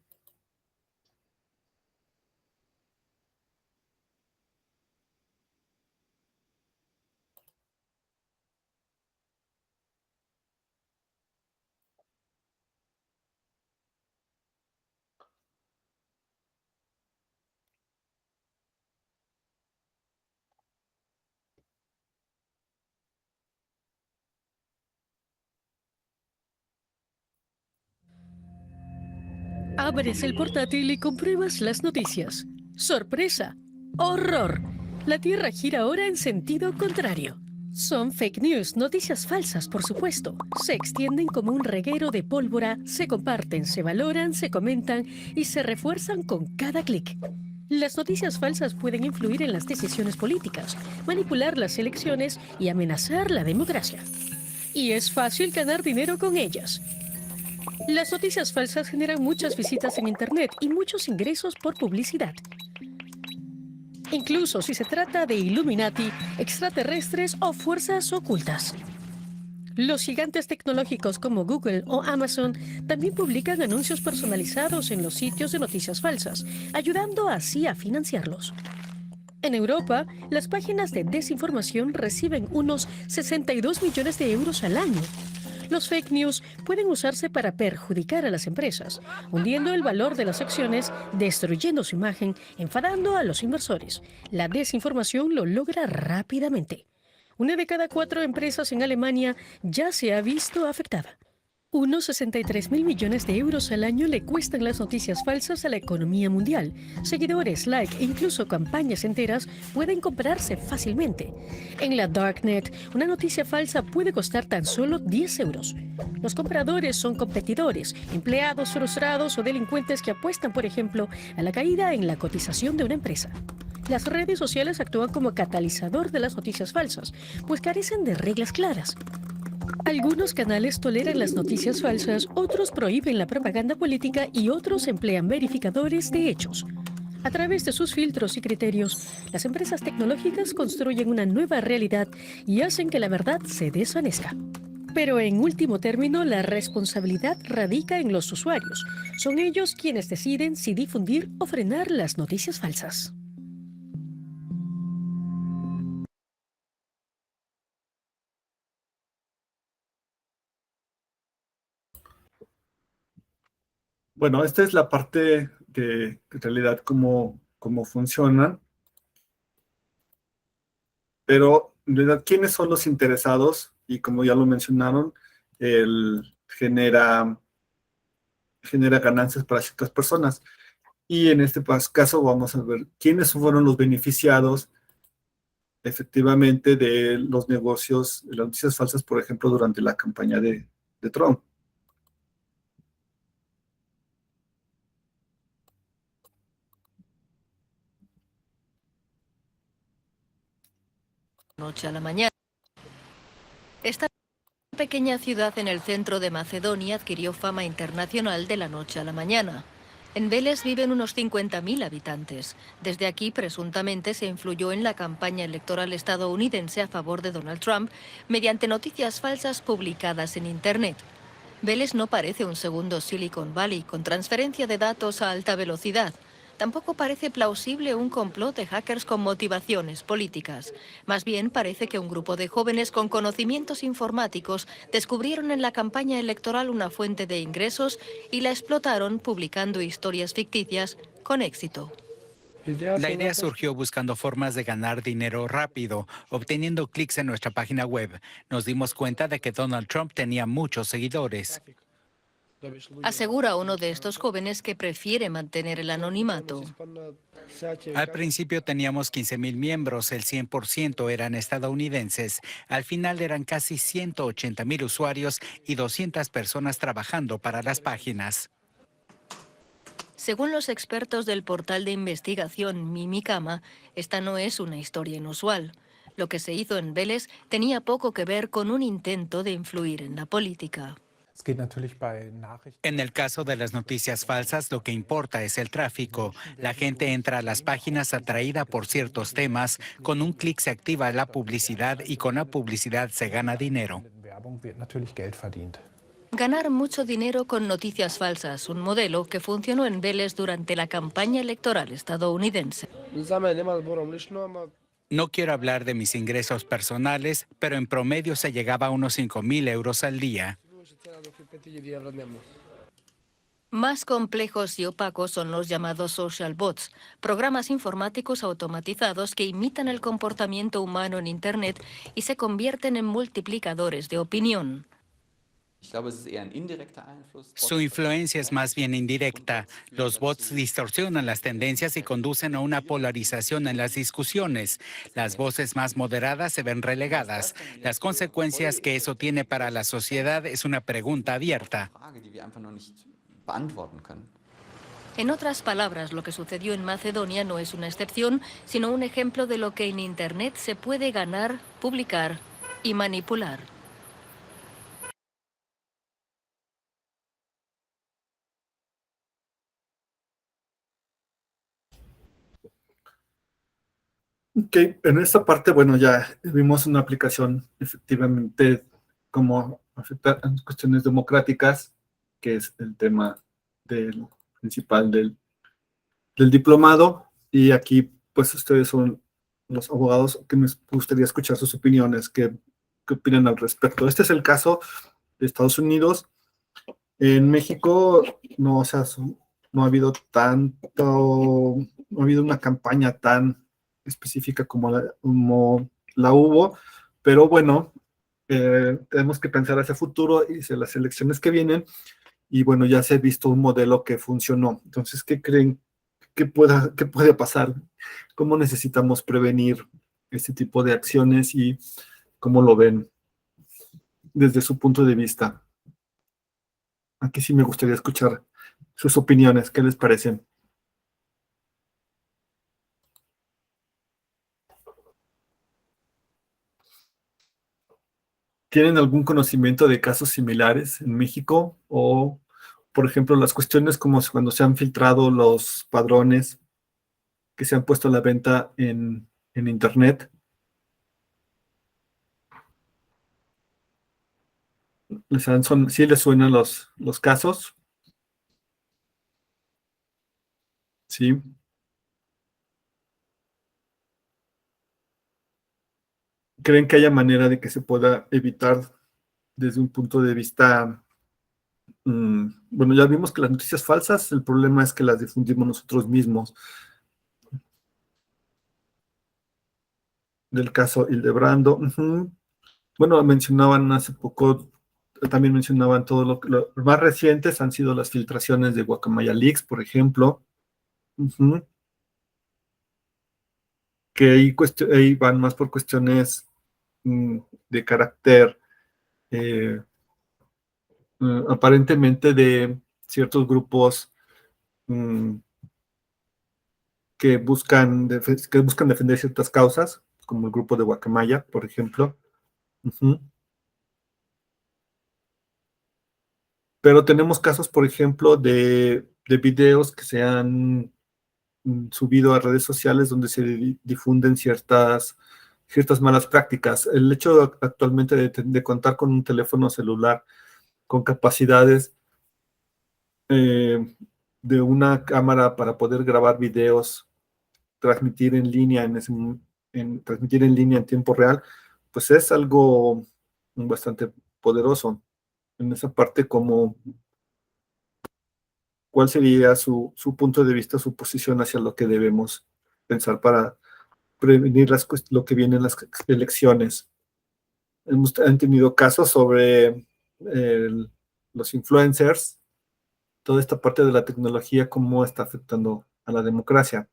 Abres el portátil y compruebas las noticias. ¡Sorpresa! ¡Horror! La Tierra gira ahora en sentido contrario. Son fake news, noticias falsas, por supuesto. Se extienden como un reguero de pólvora, se comparten, se valoran, se comentan y se refuerzan con cada clic. Las noticias falsas pueden influir en las decisiones políticas, manipular las elecciones y amenazar la democracia. Y es fácil ganar dinero con ellas. Las noticias falsas generan muchas visitas en Internet y muchos ingresos por publicidad. Incluso si se trata de Illuminati, extraterrestres o fuerzas ocultas. Los gigantes tecnológicos como Google o Amazon también publican anuncios personalizados en los sitios de noticias falsas, ayudando así a financiarlos. En Europa, las páginas de desinformación reciben unos 62 millones de euros al año. Los fake news pueden usarse para perjudicar a las empresas, hundiendo el valor de las acciones, destruyendo su imagen, enfadando a los inversores. La desinformación lo logra rápidamente. 1 de cada 4 empresas en Alemania ya se ha visto afectada. Unos 63.000 millones de euros al año le cuestan las noticias falsas a la economía mundial. Seguidores, like e incluso campañas enteras pueden comprarse fácilmente. En la Darknet, una noticia falsa puede costar tan solo 10 euros. Los compradores son competidores, empleados frustrados o delincuentes que apuestan, por ejemplo, a la caída en la cotización de una empresa. Las redes sociales actúan como catalizador de las noticias falsas, pues carecen de reglas claras. Algunos canales toleran las noticias falsas, otros prohíben la propaganda política y otros emplean verificadores de hechos. A través de sus filtros y criterios, las empresas tecnológicas construyen una nueva realidad y hacen que la verdad se desvanezca. Pero en último término, la responsabilidad radica en los usuarios. Son ellos quienes deciden si difundir o frenar las noticias falsas. Bueno, esta es la parte de en realidad cómo funcionan, pero en realidad, ¿quiénes son los interesados? Y como ya lo mencionaron, genera ganancias para ciertas personas. Y en este caso vamos a ver quiénes fueron los beneficiados efectivamente de los negocios, de las noticias falsas, por ejemplo, durante la campaña de Trump. Noche a la mañana. Esta pequeña ciudad en el centro de Macedonia adquirió fama internacional de la noche a la mañana. En Veles viven unos 50.000 habitantes. Desde aquí, presuntamente, se influyó en la campaña electoral estadounidense a favor de Donald Trump mediante noticias falsas publicadas en Internet. Veles no parece un segundo Silicon Valley con transferencia de datos a alta velocidad. Tampoco parece plausible un complot de hackers con motivaciones políticas. Más bien parece que un grupo de jóvenes con conocimientos informáticos descubrieron en la campaña electoral una fuente de ingresos y la explotaron publicando historias ficticias con éxito. La idea surgió buscando formas de ganar dinero rápido, obteniendo clics en nuestra página web. Nos dimos cuenta de que Donald Trump tenía muchos seguidores. Asegura uno de estos jóvenes que prefiere mantener el anonimato. Al principio teníamos 15.000 miembros, el 100% eran estadounidenses. Al final eran casi 180.000 usuarios y 200 personas trabajando para las páginas. Según los expertos del portal de investigación Mimikama, esta no es una historia inusual. Lo que se hizo en Veles tenía poco que ver con un intento de influir en la política. En el caso de las noticias falsas, lo que importa es el tráfico. La gente entra a las páginas atraída por ciertos temas, con un clic se activa la publicidad y con la publicidad se gana dinero. Ganar mucho dinero con noticias falsas, un modelo que funcionó en Veles durante la campaña electoral estadounidense. No quiero hablar de mis ingresos personales, pero en promedio se llegaba a unos 5.000 euros al día. Más complejos y opacos son los llamados social bots, programas informáticos automatizados que imitan el comportamiento humano en Internet y se convierten en multiplicadores de opinión. Su influencia es más bien indirecta. Los bots distorsionan las tendencias y conducen a una polarización en las discusiones. Las voces más moderadas se ven relegadas. Las consecuencias que eso tiene para la sociedad es una pregunta abierta. En otras palabras, lo que sucedió en Macedonia no es una excepción, sino un ejemplo de lo que en Internet se puede ganar, publicar y manipular. Ok, en esta parte, bueno, ya vimos una aplicación efectivamente cómo afecta a cuestiones democráticas, que es el tema principal del diplomado, y aquí pues ustedes son los abogados que me gustaría escuchar sus opiniones, qué opinan al respecto. Este es el caso de Estados Unidos. En México no, o sea, no ha habido no ha habido una campaña tan específica como la hubo, pero bueno, tenemos que pensar hacia futuro y hacia las elecciones que vienen, y bueno, ya se ha visto un modelo que funcionó. Entonces, ¿qué creen que puede pasar? ¿Cómo necesitamos prevenir este tipo de acciones y cómo lo ven desde su punto de vista? Aquí sí me gustaría escuchar sus opiniones. ¿Qué les parecen? ¿Tienen algún conocimiento de casos similares en México? O, por ejemplo, las cuestiones como cuando se han filtrado los padrones que se han puesto a la venta en Internet. ¿Sí les suenan los casos? Sí. ¿Creen que haya manera de que se pueda evitar desde un punto de vista? Bueno, ya vimos que las noticias falsas, el problema es que las difundimos nosotros mismos. Del caso Hildebrando. Bueno, mencionaban hace poco, también mencionaban todo lo más recientes han sido las filtraciones de Guacamaya Leaks, por ejemplo. Que ahí van más por cuestiones de carácter aparentemente de ciertos grupos que buscan defender ciertas causas, como el grupo de Guacamaya, por ejemplo. Pero tenemos casos, por ejemplo, de videos que se han subido a redes sociales donde se difunden ciertas malas prácticas. El hecho actualmente de contar con un teléfono celular con capacidades de una cámara para poder grabar videos, transmitir en línea transmitir en línea en tiempo real, pues es algo bastante poderoso. En esa parte, ¿cuál sería su punto de vista, su posición hacia lo que debemos pensar para prevenir lo que viene en las elecciones? Han tenido casos sobre los influencers, toda esta parte de la tecnología, cómo está afectando a la democracia.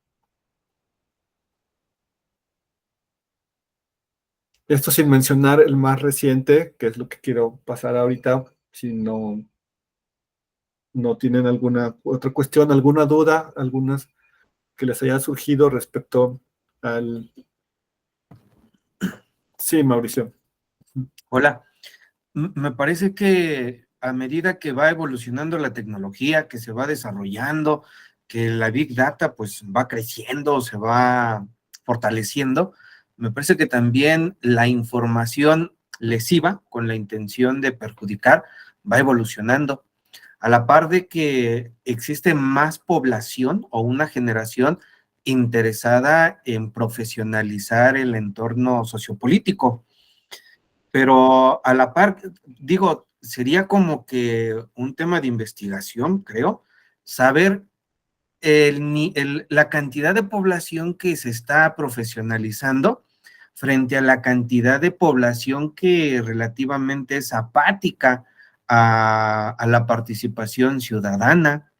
Esto sin mencionar el más reciente, que es lo que quiero pasar ahorita, si no tienen alguna otra cuestión, alguna duda, algunas que les haya surgido respecto al... Sí, Mauricio. Hola. Me parece que a medida que va evolucionando la tecnología, que se va desarrollando, que la Big Data pues va creciendo, se va fortaleciendo, me parece que también la información lesiva, con la intención de perjudicar, va evolucionando. A la par de que existe más población o una generación interesada en profesionalizar el entorno sociopolítico. Pero a la par, digo, sería como que un tema de investigación, creo, saber la cantidad de población que se está profesionalizando frente a la cantidad de población que relativamente es apática a la participación ciudadana.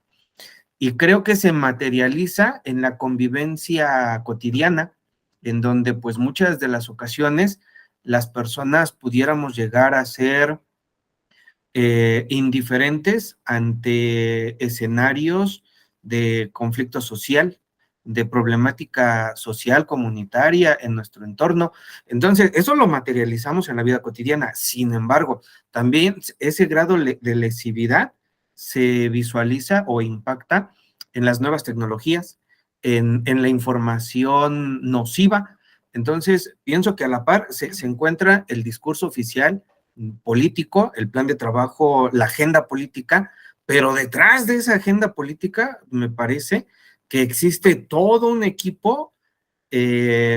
Y creo que se materializa en la convivencia cotidiana, en donde pues muchas de las ocasiones las personas pudiéramos llegar a ser indiferentes ante escenarios de conflicto social, de problemática social, comunitaria en nuestro entorno. Entonces, eso lo materializamos en la vida cotidiana. Sin embargo, también ese grado de lesividad se visualiza o impacta en las nuevas tecnologías, en la información nociva. Entonces, pienso que a la par se encuentra el discurso oficial político, el plan de trabajo, la agenda política, pero detrás de esa agenda política me parece que existe todo un equipo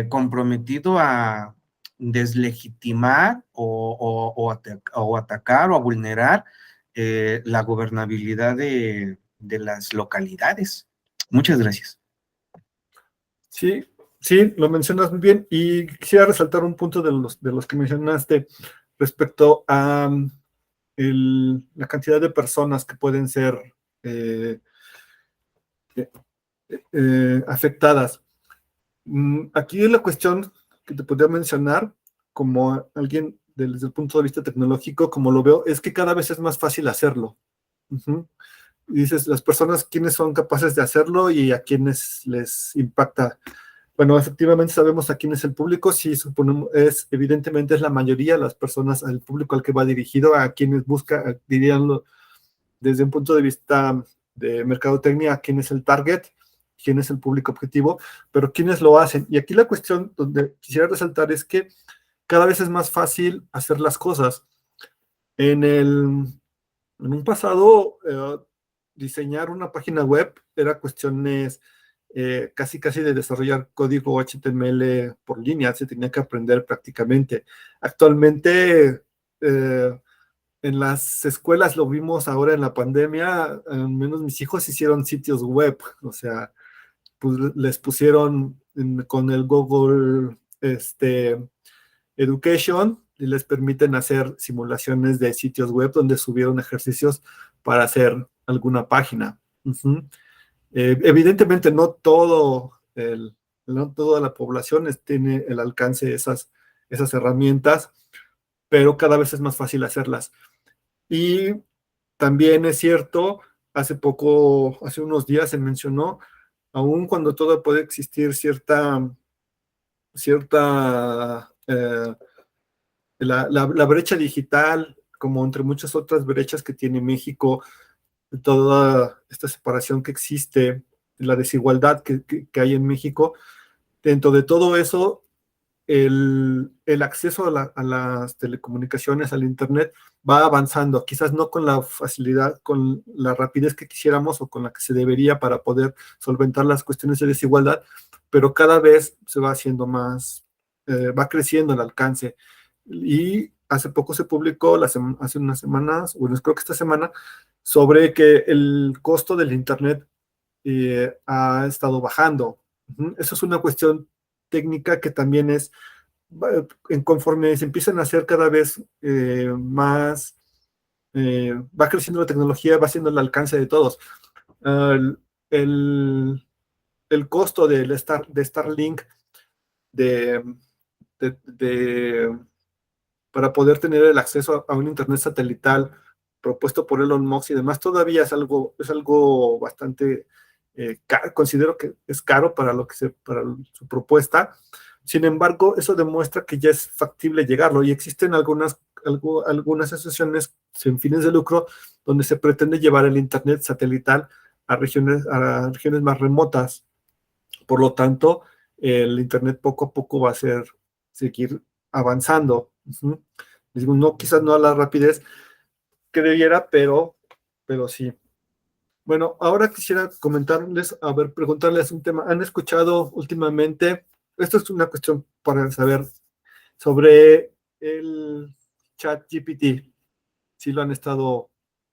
comprometido a deslegitimar o atacar o a vulnerar la gobernabilidad de las localidades. Muchas gracias. Sí, lo mencionas muy bien, y quisiera resaltar un punto de los que mencionaste. respecto a la cantidad de personas que pueden ser afectadas. Aquí la cuestión que te podría mencionar, como alguien desde el punto de vista tecnológico, como lo veo, es que cada vez es más fácil hacerlo. Y dices, las personas, ¿quiénes son capaces de hacerlo y a quiénes les impacta? Bueno, efectivamente sabemos a quién es el público, sí, suponemos, evidentemente es la mayoría, las personas, el público al que va dirigido, a quienes busca, diríanlo desde un punto de vista de mercadotecnia, a quién es el target, quién es el público objetivo, pero quiénes lo hacen. Y aquí la cuestión donde quisiera resaltar es que cada vez es más fácil hacer las cosas. En un pasado, diseñar una página web era cuestiones casi de desarrollar código HTML por línea, se tenía que aprender prácticamente. Actualmente, en las escuelas, lo vimos ahora en la pandemia, al menos mis hijos hicieron sitios web, o sea, pues les pusieron con el Google Education y les permiten hacer simulaciones de sitios web donde subieron ejercicios para hacer alguna página. Evidentemente no toda la población tiene el alcance de esas herramientas, pero cada vez es más fácil hacerlas. Y también es cierto, hace unos días se mencionó, aun cuando todo puede existir cierta la brecha digital, como entre muchas otras brechas que tiene México, toda esta separación que existe, la desigualdad que hay en México, dentro de todo eso, el acceso a las telecomunicaciones, al Internet, va avanzando, quizás no con la facilidad, con la rapidez que quisiéramos o con la que se debería para poder solventar las cuestiones de desigualdad, pero cada vez se va haciendo más, va creciendo el alcance. Y hace poco se publicó, hace unas semanas, bueno, creo que esta semana, sobre que el costo del Internet ha estado bajando. Eso es una cuestión técnica que también es, conforme se empiezan a hacer cada vez más, va creciendo la tecnología, va siendo el alcance de todos. El costo de Starlink para poder tener el acceso a un internet satelital propuesto por Elon Musk y demás, todavía es algo bastante caro, considero que es caro para su propuesta. Sin embargo, eso demuestra que ya es factible llegarlo y existen algunas asociaciones sin fines de lucro donde se pretende llevar el internet satelital a regiones más remotas. Por lo tanto, el internet poco a poco va a seguir avanzando. Digo, quizás no a la rapidez que debiera, pero sí. Bueno, ahora quisiera preguntarles un tema. ¿Han escuchado últimamente? Esto es una cuestión para saber sobre el ChatGPT. Si lo han estado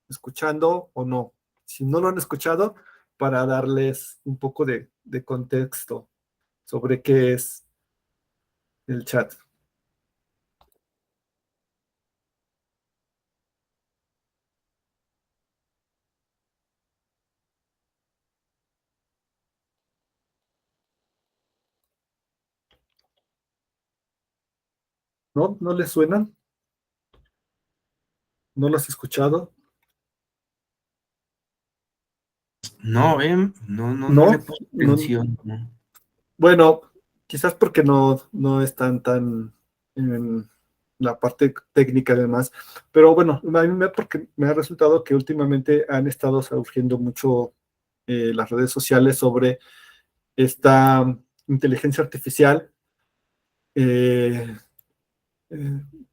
escuchando o no. Si no lo han escuchado, para darles un poco de contexto sobre qué es el chat. ¿No? ¿No les suenan? ¿No lo has escuchado? No, no le puse atención. No. Bueno, quizás porque no están tan en la parte técnica además, pero bueno, a mí porque me ha resultado que últimamente han estado surgiendo mucho las redes sociales sobre esta inteligencia artificial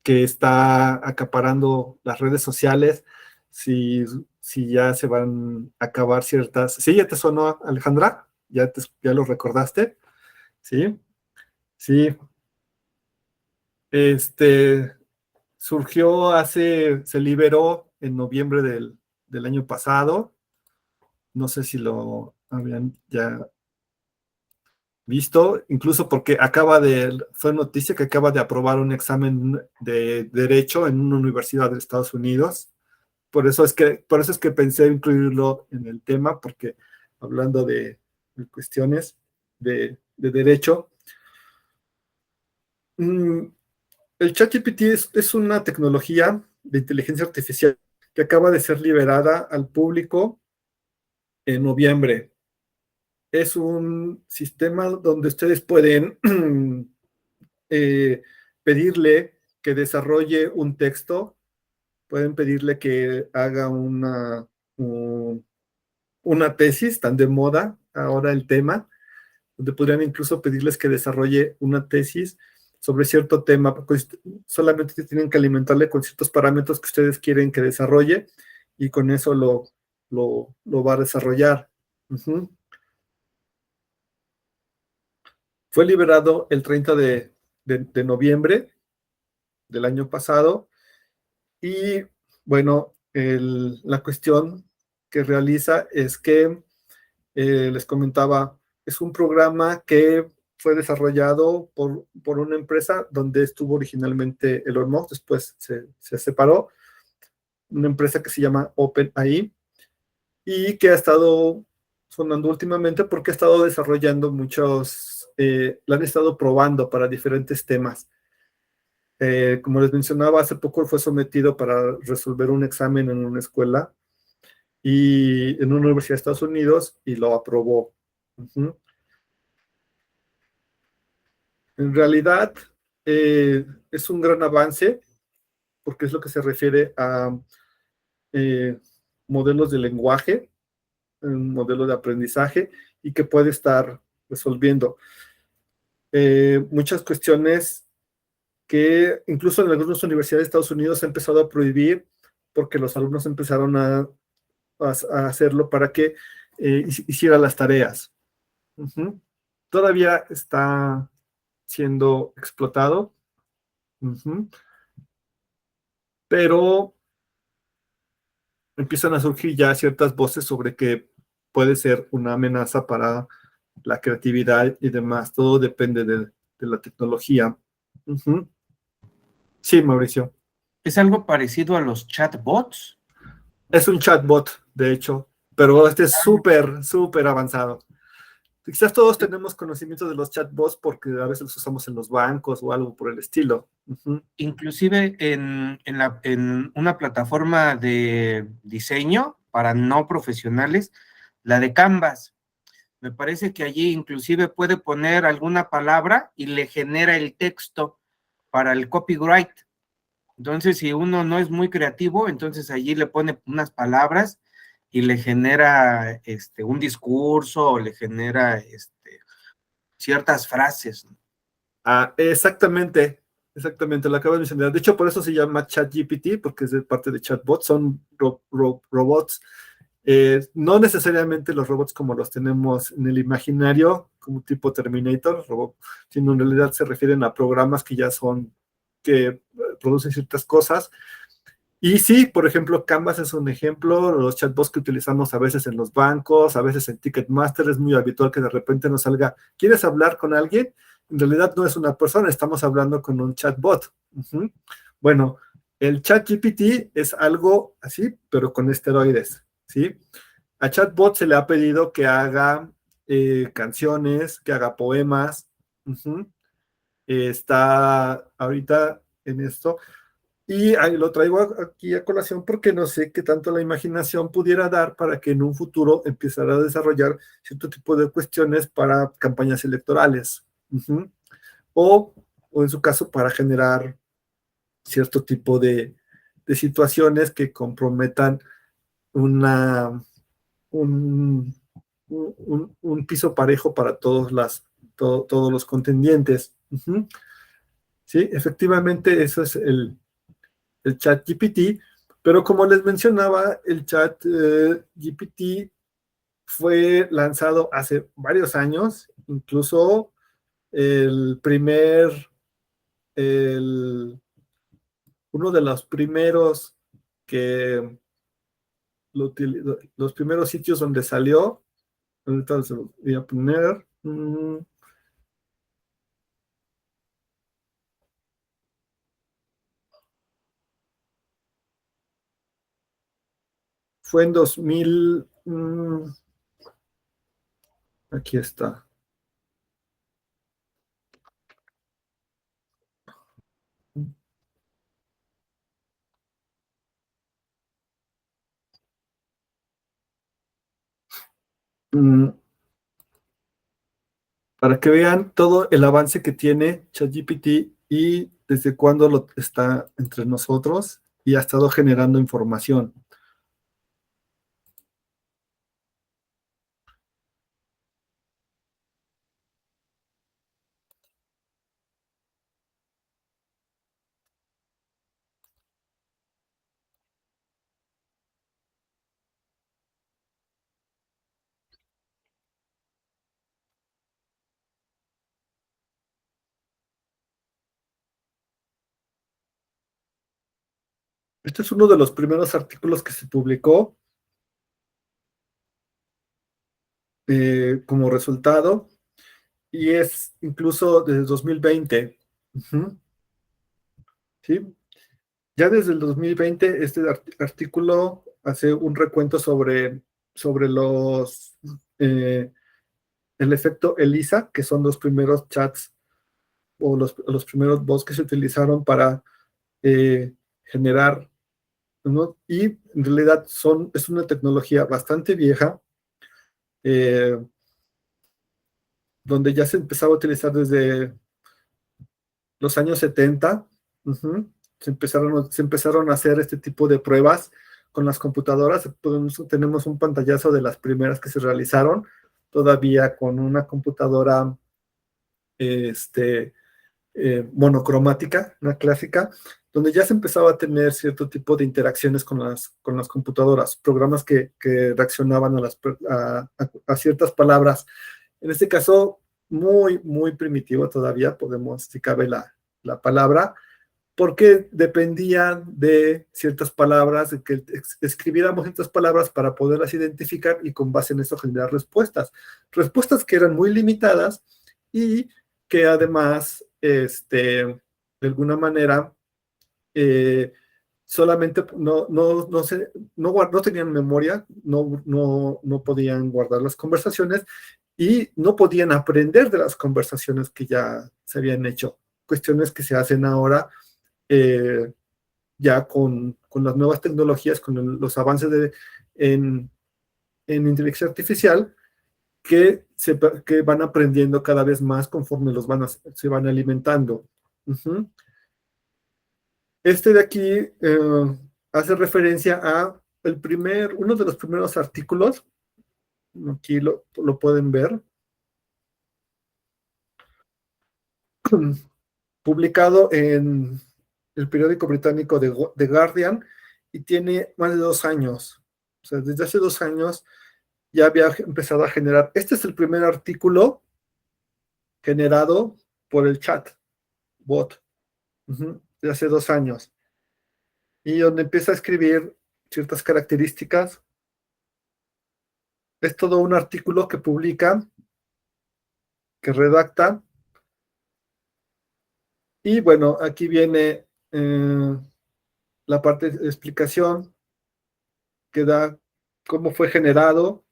que está acaparando las redes sociales, si ya se van a acabar ciertas... ¿Sí? ¿Ya te sonó, Alejandra? ¿Ya lo recordaste? ¿Sí? Sí. Se liberó en noviembre del año pasado. No sé si lo habían ya visto, incluso porque fue noticia que acaba de aprobar un examen de Derecho en una universidad de Estados Unidos. Por eso es que pensé incluirlo en el tema, porque hablando de cuestiones de derecho, el ChatGPT es una tecnología de inteligencia artificial que acaba de ser liberada al público en noviembre. Es un sistema donde ustedes pueden pedirle que desarrolle un texto, pueden pedirle que haga una tesis, tan de moda ahora el tema, donde podrían incluso pedirles que desarrolle una tesis sobre cierto tema, pues solamente tienen que alimentarle con ciertos parámetros que ustedes quieren que desarrolle, y con eso lo va a desarrollar. Fue liberado el 30 de noviembre del año pasado, y bueno, la cuestión que realiza es que, les comentaba, es un programa que fue desarrollado por una empresa donde estuvo originalmente Elon Musk, después se separó, una empresa que se llama OpenAI, y que ha estado sonando últimamente porque ha estado desarrollando la han estado probando para diferentes temas. Como les mencionaba, hace poco fue sometido para resolver un examen en una escuela y en una universidad de Estados Unidos, y lo aprobó. En realidad, es un gran avance, porque es lo que se refiere a modelos de lenguaje, un modelo de aprendizaje, y que puede estar resolviendo muchas cuestiones que incluso en algunas universidades de Estados Unidos se ha empezado a prohibir, porque los alumnos empezaron a hacerlo para que hiciera las tareas. Todavía está siendo explotado, pero empiezan a surgir ya ciertas voces sobre que puede ser una amenaza para la creatividad y demás. Todo depende de la tecnología. Sí, Mauricio. ¿Es algo parecido a los chatbots? Es un chatbot, de hecho, pero este es súper, súper avanzado. Quizás todos tenemos conocimiento de los chatbots porque a veces los usamos en los bancos o algo por el estilo. Inclusive en una plataforma de diseño para no profesionales, la de Canvas. Me parece que allí inclusive puede poner alguna palabra y le genera el texto para el copyright. Entonces, si uno no es muy creativo, entonces allí le pone unas palabras y le genera un discurso, o le genera ciertas frases. Exactamente, lo acabo de mencionar. De hecho, por eso se llama ChatGPT, porque es de parte de chatbots, son robots. No necesariamente los robots como los tenemos en el imaginario, como tipo Terminator, sino en realidad se refieren a programas que ya que producen ciertas cosas. Y sí, por ejemplo, Canvas es un ejemplo. Los chatbots que utilizamos a veces en los bancos, a veces en Ticketmaster, es muy habitual que de repente nos salga, ¿quieres hablar con alguien? En realidad no es una persona, estamos hablando con un chatbot. Bueno, el ChatGPT es algo así, pero con esteroides, ¿sí? A chatbot se le ha pedido que haga canciones, que haga poemas. Está ahorita en esto. Y lo traigo aquí a colación porque no sé qué tanto la imaginación pudiera dar para que en un futuro empezara a desarrollar cierto tipo de cuestiones para campañas electorales. O en su caso para generar cierto tipo de situaciones que comprometan un piso parejo para todos los contendientes. Sí, efectivamente, eso es el ChatGPT, pero como les mencionaba, el ChatGPT fue lanzado hace varios años, incluso uno de los primeros los primeros sitios donde salió, entonces voy a poner, fue en 2000, aquí está. Para que vean todo el avance que tiene ChatGPT y desde cuándo lo está entre nosotros y ha estado generando información. Este es uno de los primeros artículos que se publicó como resultado y es incluso desde 2020. ¿Sí? Ya desde el 2020 este artículo hace un recuento sobre el efecto ELIZA, que son los primeros chats o los primeros bots que se utilizaron para generar, ¿no? Y en realidad es una tecnología bastante vieja, donde ya se empezaba a utilizar desde los años 70. Se empezaron a hacer este tipo de pruebas con las computadoras. Tenemos un pantallazo de las primeras que se realizaron, todavía con una computadora monocromática, una clásica, donde ya se empezaba a tener cierto tipo de interacciones con las computadoras, programas que reaccionaban a ciertas palabras. En este caso, muy, muy primitivo todavía, podemos, si cabe la palabra, porque dependían de ciertas palabras, de que escribiéramos ciertas palabras para poderlas identificar y con base en eso generar respuestas. Respuestas que eran muy limitadas y que además, de alguna manera, solamente no tenían memoria, no podían guardar las conversaciones y no podían aprender de las conversaciones que ya se habían hecho. Cuestiones que se hacen ahora ya con las nuevas tecnologías, con los avances en inteligencia artificial, que van aprendiendo cada vez más conforme se van alimentando. Este de aquí hace referencia a uno de los primeros artículos. Aquí lo pueden ver. Publicado en el periódico británico The Guardian y tiene más de 2 años. O sea, desde hace 2 años ya había empezado a generar. Este es el primer artículo generado por el chat bot de hace 2 años. Y donde empieza a escribir ciertas características. Es todo un artículo que publica, que redacta. Y bueno, aquí viene la parte de explicación que da cómo fue generado,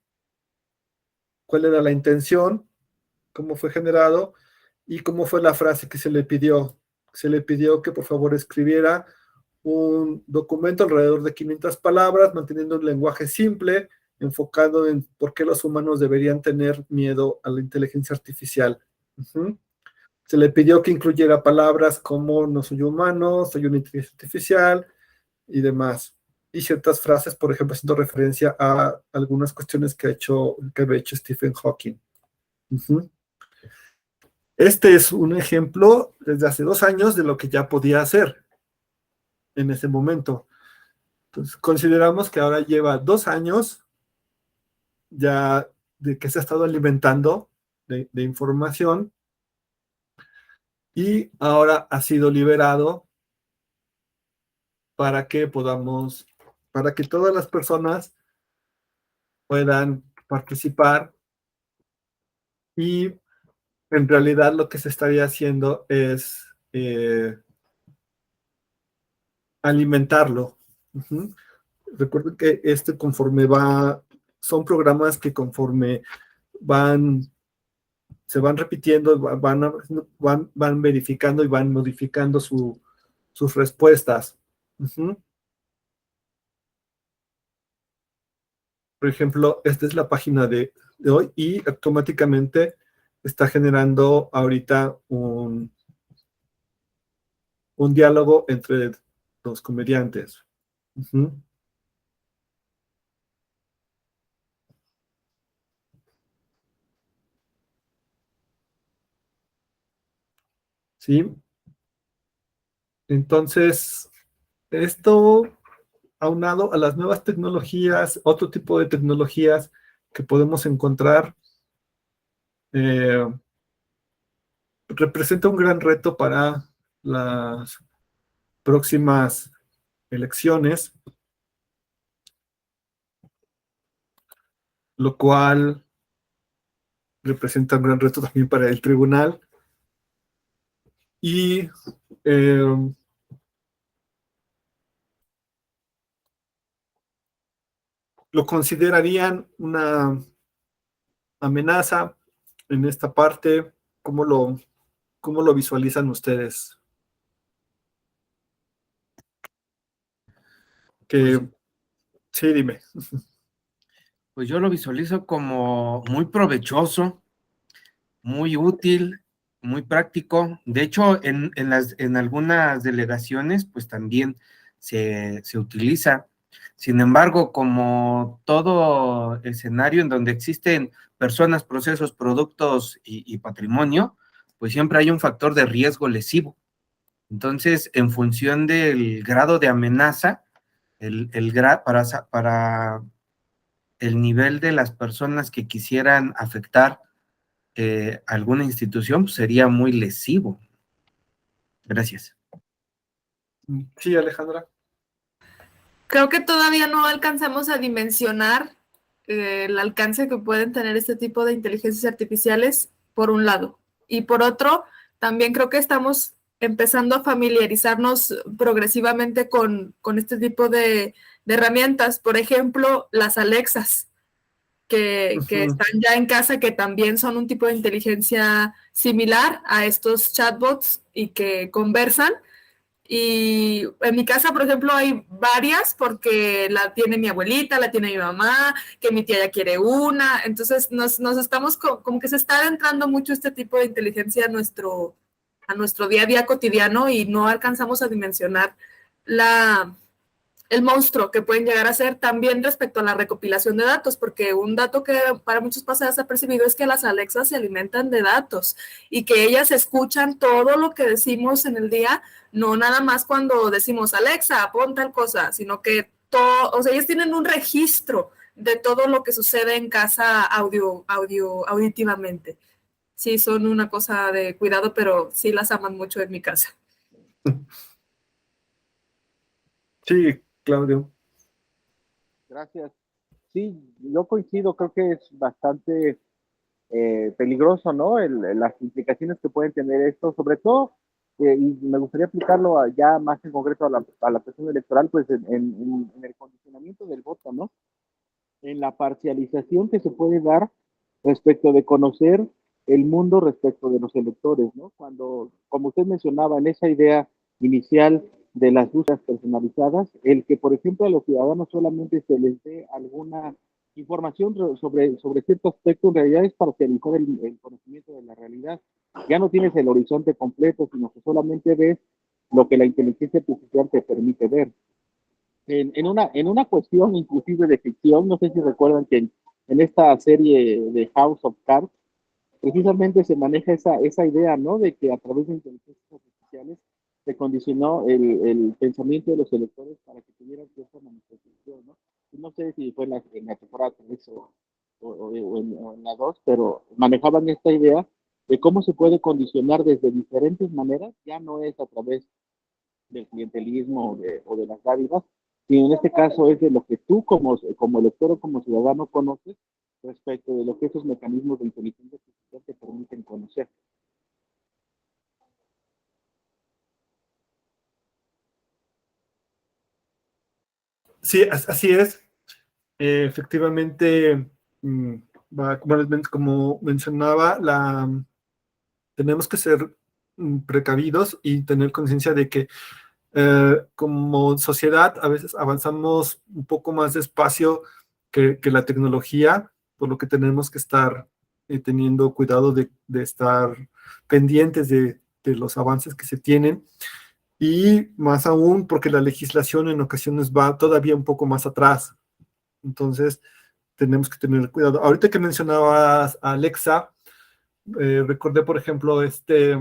cuál era la intención, cómo fue generado y cómo fue la frase que se le pidió. Se le pidió que por favor escribiera un documento alrededor de 500 palabras, manteniendo un lenguaje simple, enfocado en por qué los humanos deberían tener miedo a la inteligencia artificial. Se le pidió que incluyera palabras como no soy humano, soy una inteligencia artificial y demás. Y ciertas frases, por ejemplo, haciendo referencia a algunas cuestiones que había hecho Stephen Hawking. Este es un ejemplo desde hace 2 años de lo que ya podía hacer en ese momento. Entonces, consideramos que ahora lleva 2 años ya de que se ha estado alimentando de información y ahora ha sido liberado para que todas las personas puedan participar y en realidad lo que se estaría haciendo es alimentarlo. Recuerden que son programas que conforme se van repitiendo, van verificando y van modificando sus respuestas. Por ejemplo, esta es la página de hoy y automáticamente está generando ahorita un diálogo entre los comediantes. ¿Sí? Entonces, esto aunado a las nuevas tecnologías, otro tipo de tecnologías que podemos encontrar, representa un gran reto para las próximas elecciones, lo cual representa un gran reto también para el tribunal. Y lo considerarían una amenaza en esta parte. ¿Cómo lo visualizan ustedes? Sí, dime. Pues yo lo visualizo como muy provechoso, muy útil, muy práctico. De hecho, en algunas delegaciones, pues también se utiliza. Sin embargo, como todo escenario en donde existen personas, procesos, productos y patrimonio, pues siempre hay un factor de riesgo lesivo. Entonces, en función del grado de amenaza, para el nivel de las personas que quisieran afectar alguna institución, pues sería muy lesivo. Gracias. Sí, Alejandra. Creo que todavía no alcanzamos a dimensionar el alcance que pueden tener este tipo de inteligencias artificiales, por un lado. Y por otro, también creo que estamos empezando a familiarizarnos progresivamente con este tipo de herramientas. Por ejemplo, las Alexas, que están ya en casa, que también son un tipo de inteligencia similar a estos chatbots y que conversan. Y en mi casa, por ejemplo, hay varias porque la tiene mi abuelita, la tiene mi mamá, que mi tía ya quiere una. Entonces nos estamos como que se está adentrando mucho este tipo de inteligencia a nuestro día a día cotidiano y no alcanzamos a dimensionar el monstruo que pueden llegar a ser también respecto a la recopilación de datos, porque un dato que para muchos pasa desapercibido es que las Alexas se alimentan de datos y que ellas escuchan todo lo que decimos en el día, no nada más cuando decimos Alexa, pon tal cosa, sino que o sea, ellas tienen un registro de todo lo que sucede en casa auditivamente. Sí, son una cosa de cuidado, pero sí las aman mucho en mi casa. Sí, Claudio. Gracias. Sí, yo coincido, creo que es bastante peligroso, ¿no? Las implicaciones que pueden tener esto, sobre todo, y me gustaría aplicarlo ya más en concreto a la cuestión electoral, pues en el condicionamiento del voto, ¿no? En la parcialización que se puede dar respecto de conocer el mundo respecto de los electores, ¿no? Cuando, como usted mencionaba, en esa idea inicial de las búsquedas personalizadas, el que, por ejemplo, a los ciudadanos solamente se les dé alguna información sobre cierto aspecto, en realidad es parcializar el conocimiento de la realidad. Ya no tienes el horizonte completo, sino que solamente ves lo que la inteligencia artificial te permite ver. En una cuestión inclusive de ficción, no sé si recuerdan que en esta serie de House of Cards, precisamente se maneja esa idea, ¿no? De que a través de inteligencias artificiales se condicionó el pensamiento de los electores para que tuvieran cierta manifestación, ¿no? Y no sé si fue en la temporada 3 o en la 2, pero manejaban esta idea de cómo se puede condicionar desde diferentes maneras, ya no es a través del clientelismo o de las dádivas, sino en este caso es de lo que tú como elector o como ciudadano conoces respecto de lo que esos mecanismos de inteligencia artificial te permiten conocer. Sí, así es. Efectivamente, como mencionaba, tenemos que ser precavidos y tener conciencia de que como sociedad a veces avanzamos un poco más despacio que la tecnología, por lo que tenemos que estar teniendo cuidado de estar pendientes de los avances que se tienen, y más aún porque la legislación en ocasiones va todavía un poco más atrás. Entonces, tenemos que tener cuidado. Ahorita que mencionabas a Alexa, recordé, por ejemplo, este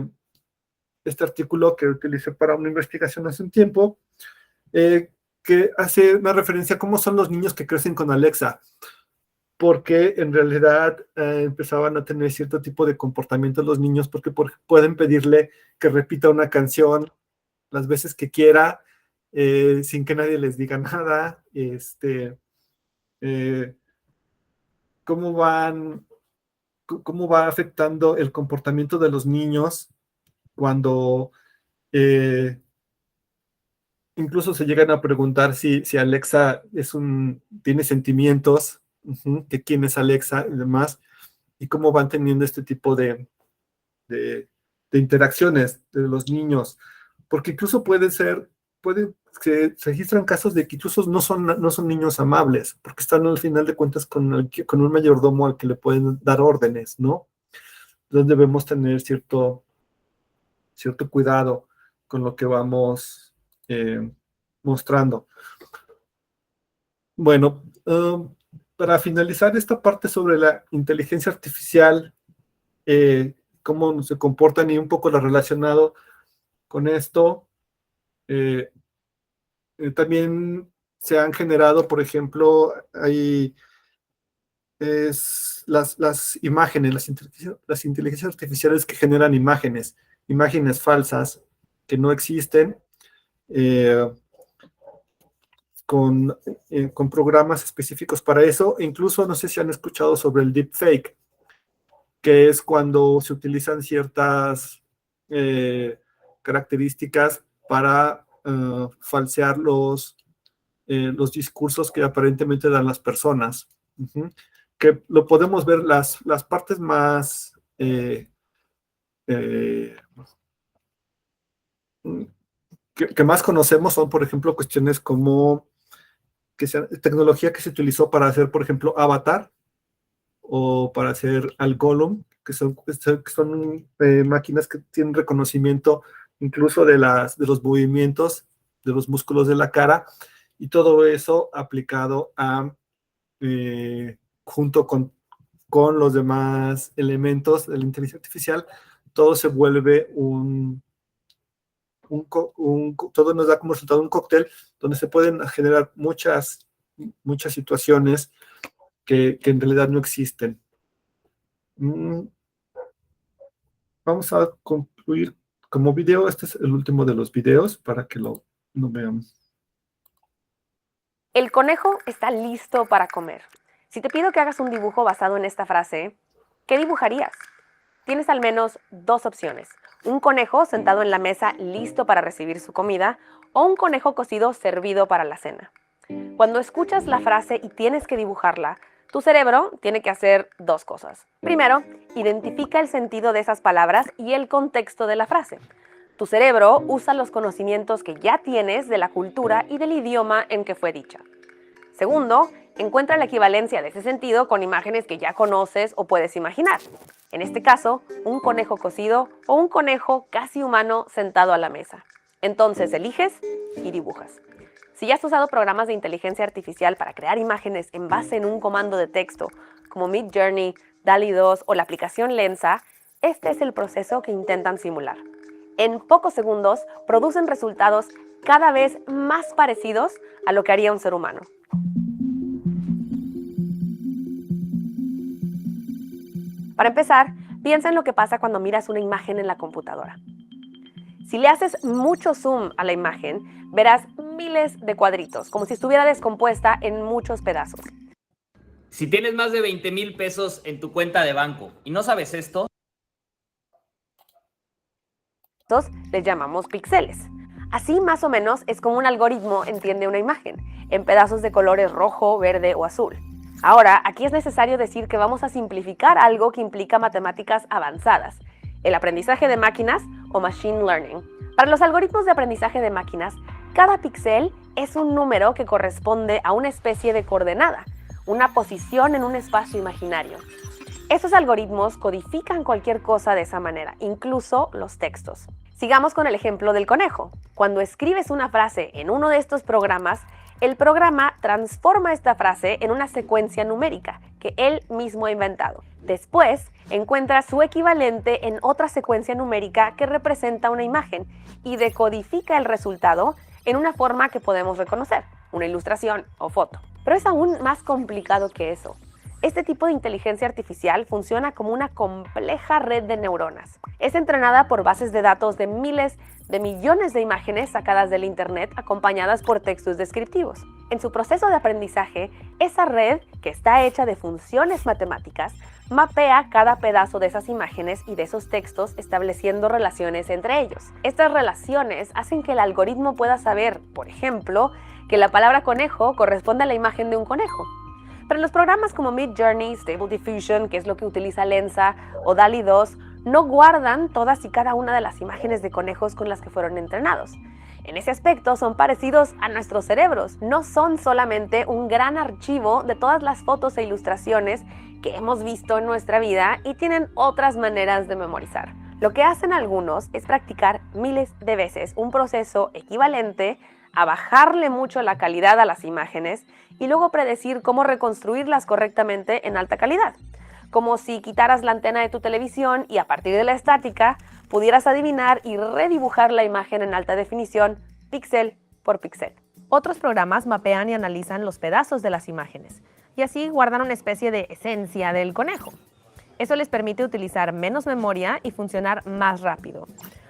artículo que utilicé para una investigación hace un tiempo, que hace una referencia a cómo son los niños que crecen con Alexa, porque en realidad empezaban a tener cierto tipo de comportamiento los niños, porque pueden pedirle que repita una canción las veces que quiera, sin que nadie les diga nada. ¿Cómo va afectando el comportamiento de los niños cuando incluso se llegan a preguntar si Alexa tiene sentimientos, que quién es Alexa y demás, y cómo van teniendo este tipo de interacciones de los niños, porque incluso se registran casos de que incluso no son niños amables, porque están al final de cuentas con un mayordomo al que le pueden dar órdenes, ¿no? Entonces debemos tener cierto cuidado con lo que vamos mostrando. Bueno, para finalizar esta parte sobre la inteligencia artificial, cómo se comportan y un poco lo relacionado con esto, también se han generado, por ejemplo, las imágenes, las inteligencias artificiales que generan imágenes falsas que no existen, con programas específicos para eso. Incluso no sé si han escuchado sobre el deepfake, que es cuando se utilizan ciertas características para falsear los discursos que aparentemente dan las personas. Que lo podemos ver, las partes más que más conocemos son, por ejemplo, cuestiones como tecnología que se utilizó para hacer, por ejemplo, Avatar, o para hacer al Gollum, que son máquinas que tienen reconocimiento incluso de los movimientos, de los músculos de la cara, y todo eso aplicado junto con los demás elementos de la inteligencia artificial, todo se vuelve todo nos da como resultado un cóctel donde se pueden generar muchas situaciones que en realidad no existen. Vamos a concluir como video. Este es el último de los videos para que lo veamos. El conejo está listo para comer. Si te pido que hagas un dibujo basado en esta frase, ¿qué dibujarías? Tienes al menos dos opciones: un conejo sentado en la mesa listo para recibir su comida, o un conejo cocido servido para la cena. Cuando escuchas la frase y tienes que dibujarla, tu cerebro tiene que hacer dos cosas. Primero, identifica el sentido de esas palabras y el contexto de la frase. Tu cerebro usa los conocimientos que ya tienes de la cultura y del idioma en que fue dicha. Segundo, encuentra la equivalencia de ese sentido con imágenes que ya conoces o puedes imaginar. En este caso, un conejo cocido o un conejo casi humano sentado a la mesa. Entonces eliges y dibujas. Si ya has usado programas de inteligencia artificial para crear imágenes en base en un comando de texto, como Midjourney, DALL-E 2 o la aplicación Lensa, este es el proceso que intentan simular. En pocos segundos producen resultados cada vez más parecidos a lo que haría un ser humano. Para empezar, piensa en lo que pasa cuando miras una imagen en la computadora. Si le haces mucho zoom a la imagen, verás miles de cuadritos, como si estuviera descompuesta en muchos pedazos. Si tienes más de 20,000 pesos en tu cuenta de banco y no sabes esto, Les llamamos píxeles. Así más o menos es como un algoritmo entiende una imagen, en pedazos de colores rojo, verde o azul. Ahora, aquí es necesario decir que vamos a simplificar algo que implica matemáticas avanzadas, el aprendizaje de máquinas o machine learning. Para los algoritmos de aprendizaje de máquinas, cada píxel es un número que corresponde a una especie de coordenada, una posición en un espacio imaginario. Estos algoritmos codifican cualquier cosa de esa manera, incluso los textos. Sigamos con el ejemplo del conejo. Cuando escribes una frase en uno de estos programas, el programa transforma esta frase en una secuencia numérica que él mismo ha inventado. Después, encuentra su equivalente en otra secuencia numérica que representa una imagen y decodifica el resultado en una forma que podemos reconocer, una ilustración o foto. Pero es aún más complicado que eso. Este tipo de inteligencia artificial funciona como una compleja red de neuronas. Es entrenada por bases de datos de miles de millones de imágenes sacadas del Internet acompañadas por textos descriptivos. En su proceso de aprendizaje, esa red, que está hecha de funciones matemáticas, mapea cada pedazo de esas imágenes y de esos textos estableciendo relaciones entre ellos. Estas relaciones hacen que el algoritmo pueda saber, por ejemplo, que la palabra conejo corresponde a la imagen de un conejo. Pero los programas como Midjourney, Stable Diffusion, que es lo que utiliza Lensa, o DALL-E 2, no guardan todas y cada una de las imágenes de conejos con las que fueron entrenados. En ese aspecto son parecidos a nuestros cerebros. No son solamente un gran archivo de todas las fotos e ilustraciones que hemos visto en nuestra vida y tienen otras maneras de memorizar. Lo que hacen algunos es practicar miles de veces un proceso equivalente a bajarle mucho la calidad a las imágenes y luego predecir cómo reconstruirlas correctamente en alta calidad. Como si quitaras la antena de tu televisión y a partir de la estática pudieras adivinar y redibujar la imagen en alta definición, píxel por píxel. Otros programas mapean y analizan los pedazos de las imágenes y así guardan una especie de esencia del conejo. Eso les permite utilizar menos memoria y funcionar más rápido.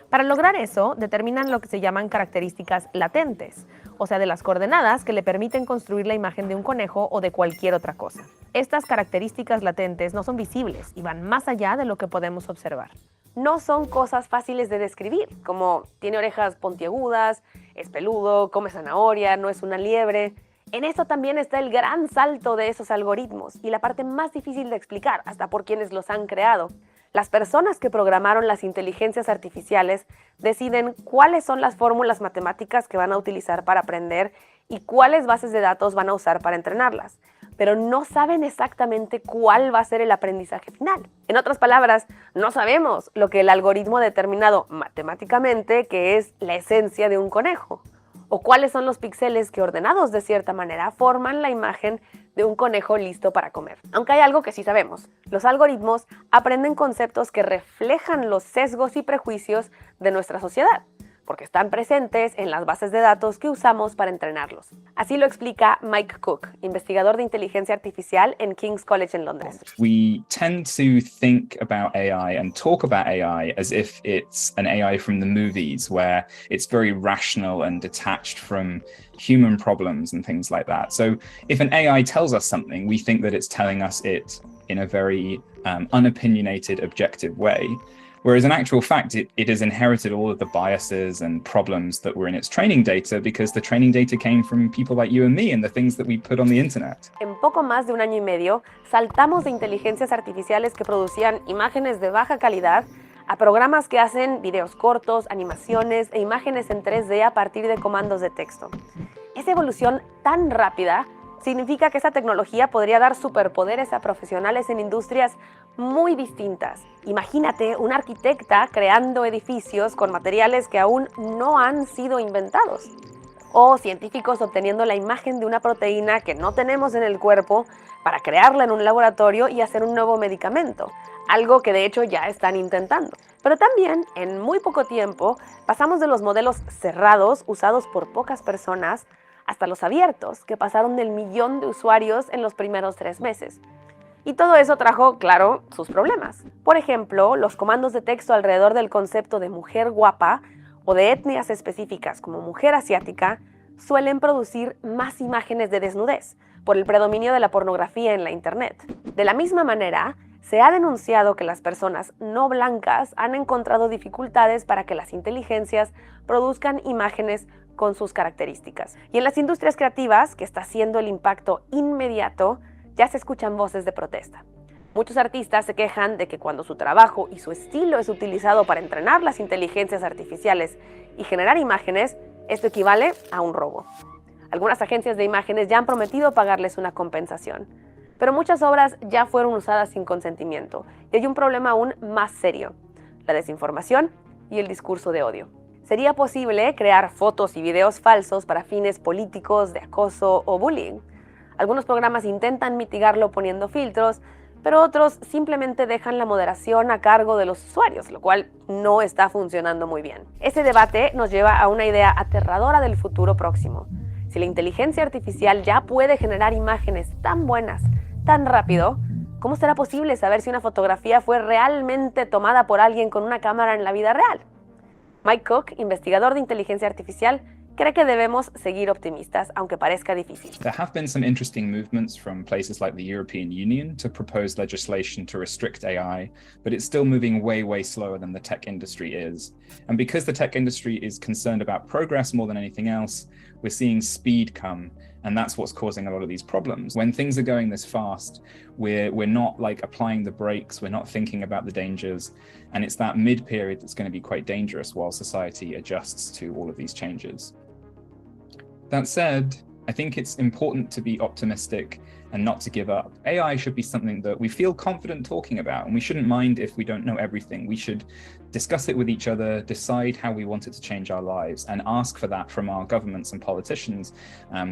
Para lograr eso, determinan lo que se llaman características latentes, o sea, de las coordenadas que le permiten construir la imagen de un conejo o de cualquier otra cosa. Estas características latentes no son visibles y van más allá de lo que podemos observar. No son cosas fáciles de describir, como tiene orejas puntiagudas, es peludo, come zanahoria, no es una liebre. En esto también está el gran salto de esos algoritmos y la parte más difícil de explicar, hasta por quienes los han creado. Las personas que programaron las inteligencias artificiales deciden cuáles son las fórmulas matemáticas que van a utilizar para aprender y cuáles bases de datos van a usar para entrenarlas, pero no saben exactamente cuál va a ser el aprendizaje final. En otras palabras, no sabemos lo que el algoritmo ha determinado matemáticamente que es la esencia de un conejo, o cuáles son los píxeles que, ordenados de cierta manera, forman la imagen de un conejo listo para comer. Aunque hay algo que sí sabemos: los algoritmos aprenden conceptos que reflejan los sesgos y prejuicios de nuestra sociedad, porque están presentes en las bases de datos que usamos para entrenarlos. Así lo explica Mike Cook, investigador de inteligencia artificial en King's College en Londres. We tend to think about AI and talk about AI as if it's an AI from the movies, where it's very rational and detached from human problems and things like that. So if an AI tells us something, we think that it's telling us it in a very unopinionated, objective way. Whereas in actual fact, it has inherited all of the biases and problems that were in its training data, because the training data came from people like you and me and the things that we put on the internet. En poco más de un año y medio, saltamos de inteligencias artificiales que producían imágenes de baja calidad a programas que hacen videos cortos, animaciones e imágenes en 3D a partir de comandos de texto. Esa evolución tan rápida significa que esa tecnología podría dar superpoderes a profesionales en industrias muy distintas. Imagínate una arquitecta creando edificios con materiales que aún no han sido inventados. O científicos obteniendo la imagen de una proteína que no tenemos en el cuerpo para crearla en un laboratorio y hacer un nuevo medicamento. Algo que de hecho ya están intentando. Pero también, en muy poco tiempo, pasamos de los modelos cerrados usados por pocas personas hasta los abiertos, que pasaron del 1 millón de usuarios en los primeros 3 meses. Y todo eso trajo, claro, sus problemas. Por ejemplo, los comandos de texto alrededor del concepto de mujer guapa o de etnias específicas como mujer asiática suelen producir más imágenes de desnudez por el predominio de la pornografía en la Internet. De la misma manera, se ha denunciado que las personas no blancas han encontrado dificultades para que las inteligencias produzcan imágenes con sus características. Y en las industrias creativas, que está haciendo el impacto inmediato, ya se escuchan voces de protesta. Muchos artistas se quejan de que cuando su trabajo y su estilo es utilizado para entrenar las inteligencias artificiales y generar imágenes, esto equivale a un robo. Algunas agencias de imágenes ya han prometido pagarles una compensación, pero muchas obras ya fueron usadas sin consentimiento y hay un problema aún más serio: la desinformación y el discurso de odio. ¿Sería posible crear fotos y videos falsos para fines políticos, de acoso o bullying? Algunos programas intentan mitigarlo poniendo filtros, pero otros simplemente dejan la moderación a cargo de los usuarios, lo cual no está funcionando muy bien. Ese debate nos lleva a una idea aterradora del futuro próximo. Si la inteligencia artificial ya puede generar imágenes tan buenas, tan rápido, ¿cómo será posible saber si una fotografía fue realmente tomada por alguien con una cámara en la vida real? Mike Cook, investigador de inteligencia artificial, cree que debemos seguir optimistas, aunque parezca difícil. There have been some interesting movements from places like the European Union to propose legislation to restrict AI, but it's still moving way slower than the tech industry is. And because the tech industry is concerned about progress more than anything else, we're seeing speed come, and that's what's causing a lot of these problems. When things are going this fast, we're not like applying the brakes, we're not thinking about the dangers, and it's that mid-period that's going to be quite dangerous while society adjusts to all of these changes. That said, I think it's important to be optimistic and not to give up. AI should be something that we feel confident talking about, and we shouldn't mind if we don't know everything. We should discuss it with each other, decide how we want it to change our lives, and ask for that from our governments and politicians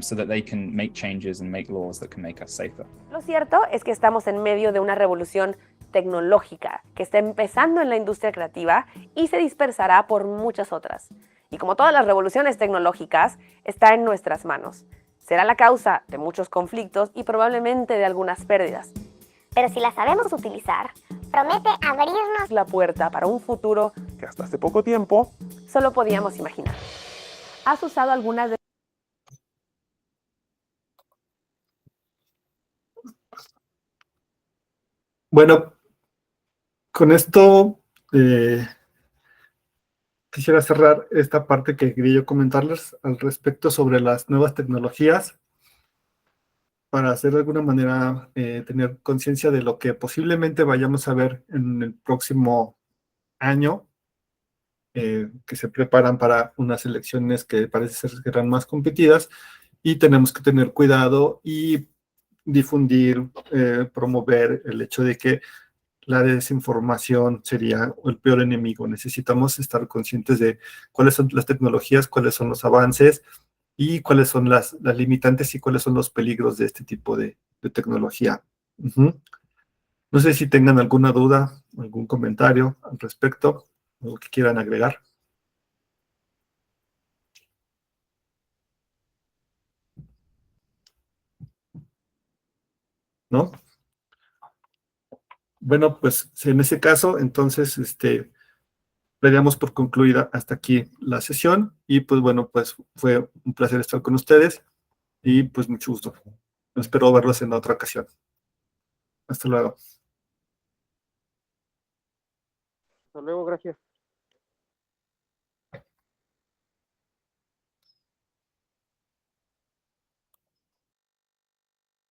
so that they can make changes and make laws that can make us safer. Lo cierto es que estamos en medio de una revolución tecnológica que está empezando en la industria creativa y se dispersará por muchas otras. Y como todas las revoluciones tecnológicas, está en nuestras manos. Será la causa de muchos conflictos y probablemente de algunas pérdidas. Pero si la sabemos utilizar, promete abrirnos la puerta para un futuro que hasta hace poco tiempo solo podíamos imaginar. ¿Has usado algunas de... Bueno, con esto quisiera cerrar esta parte que quería yo comentarles al respecto sobre las nuevas tecnologías, para hacer de alguna manera tener conciencia de lo que posiblemente vayamos a ver en el próximo año, que se preparan para unas elecciones que parece ser que serán más competidas, y tenemos que tener cuidado y difundir, promover el hecho de que la desinformación sería el peor enemigo. Necesitamos estar conscientes de cuáles son las tecnologías, cuáles son los avances y cuáles son las limitantes y cuáles son los peligros de este tipo de tecnología. No sé si tengan alguna duda, algún comentario al respecto, algo que quieran agregar. ¿No? Bueno, pues en ese caso, entonces, daríamos por concluida hasta aquí la sesión. Y pues bueno, pues fue un placer estar con ustedes y pues mucho gusto. Espero verlos en otra ocasión. Hasta luego. Hasta luego, gracias.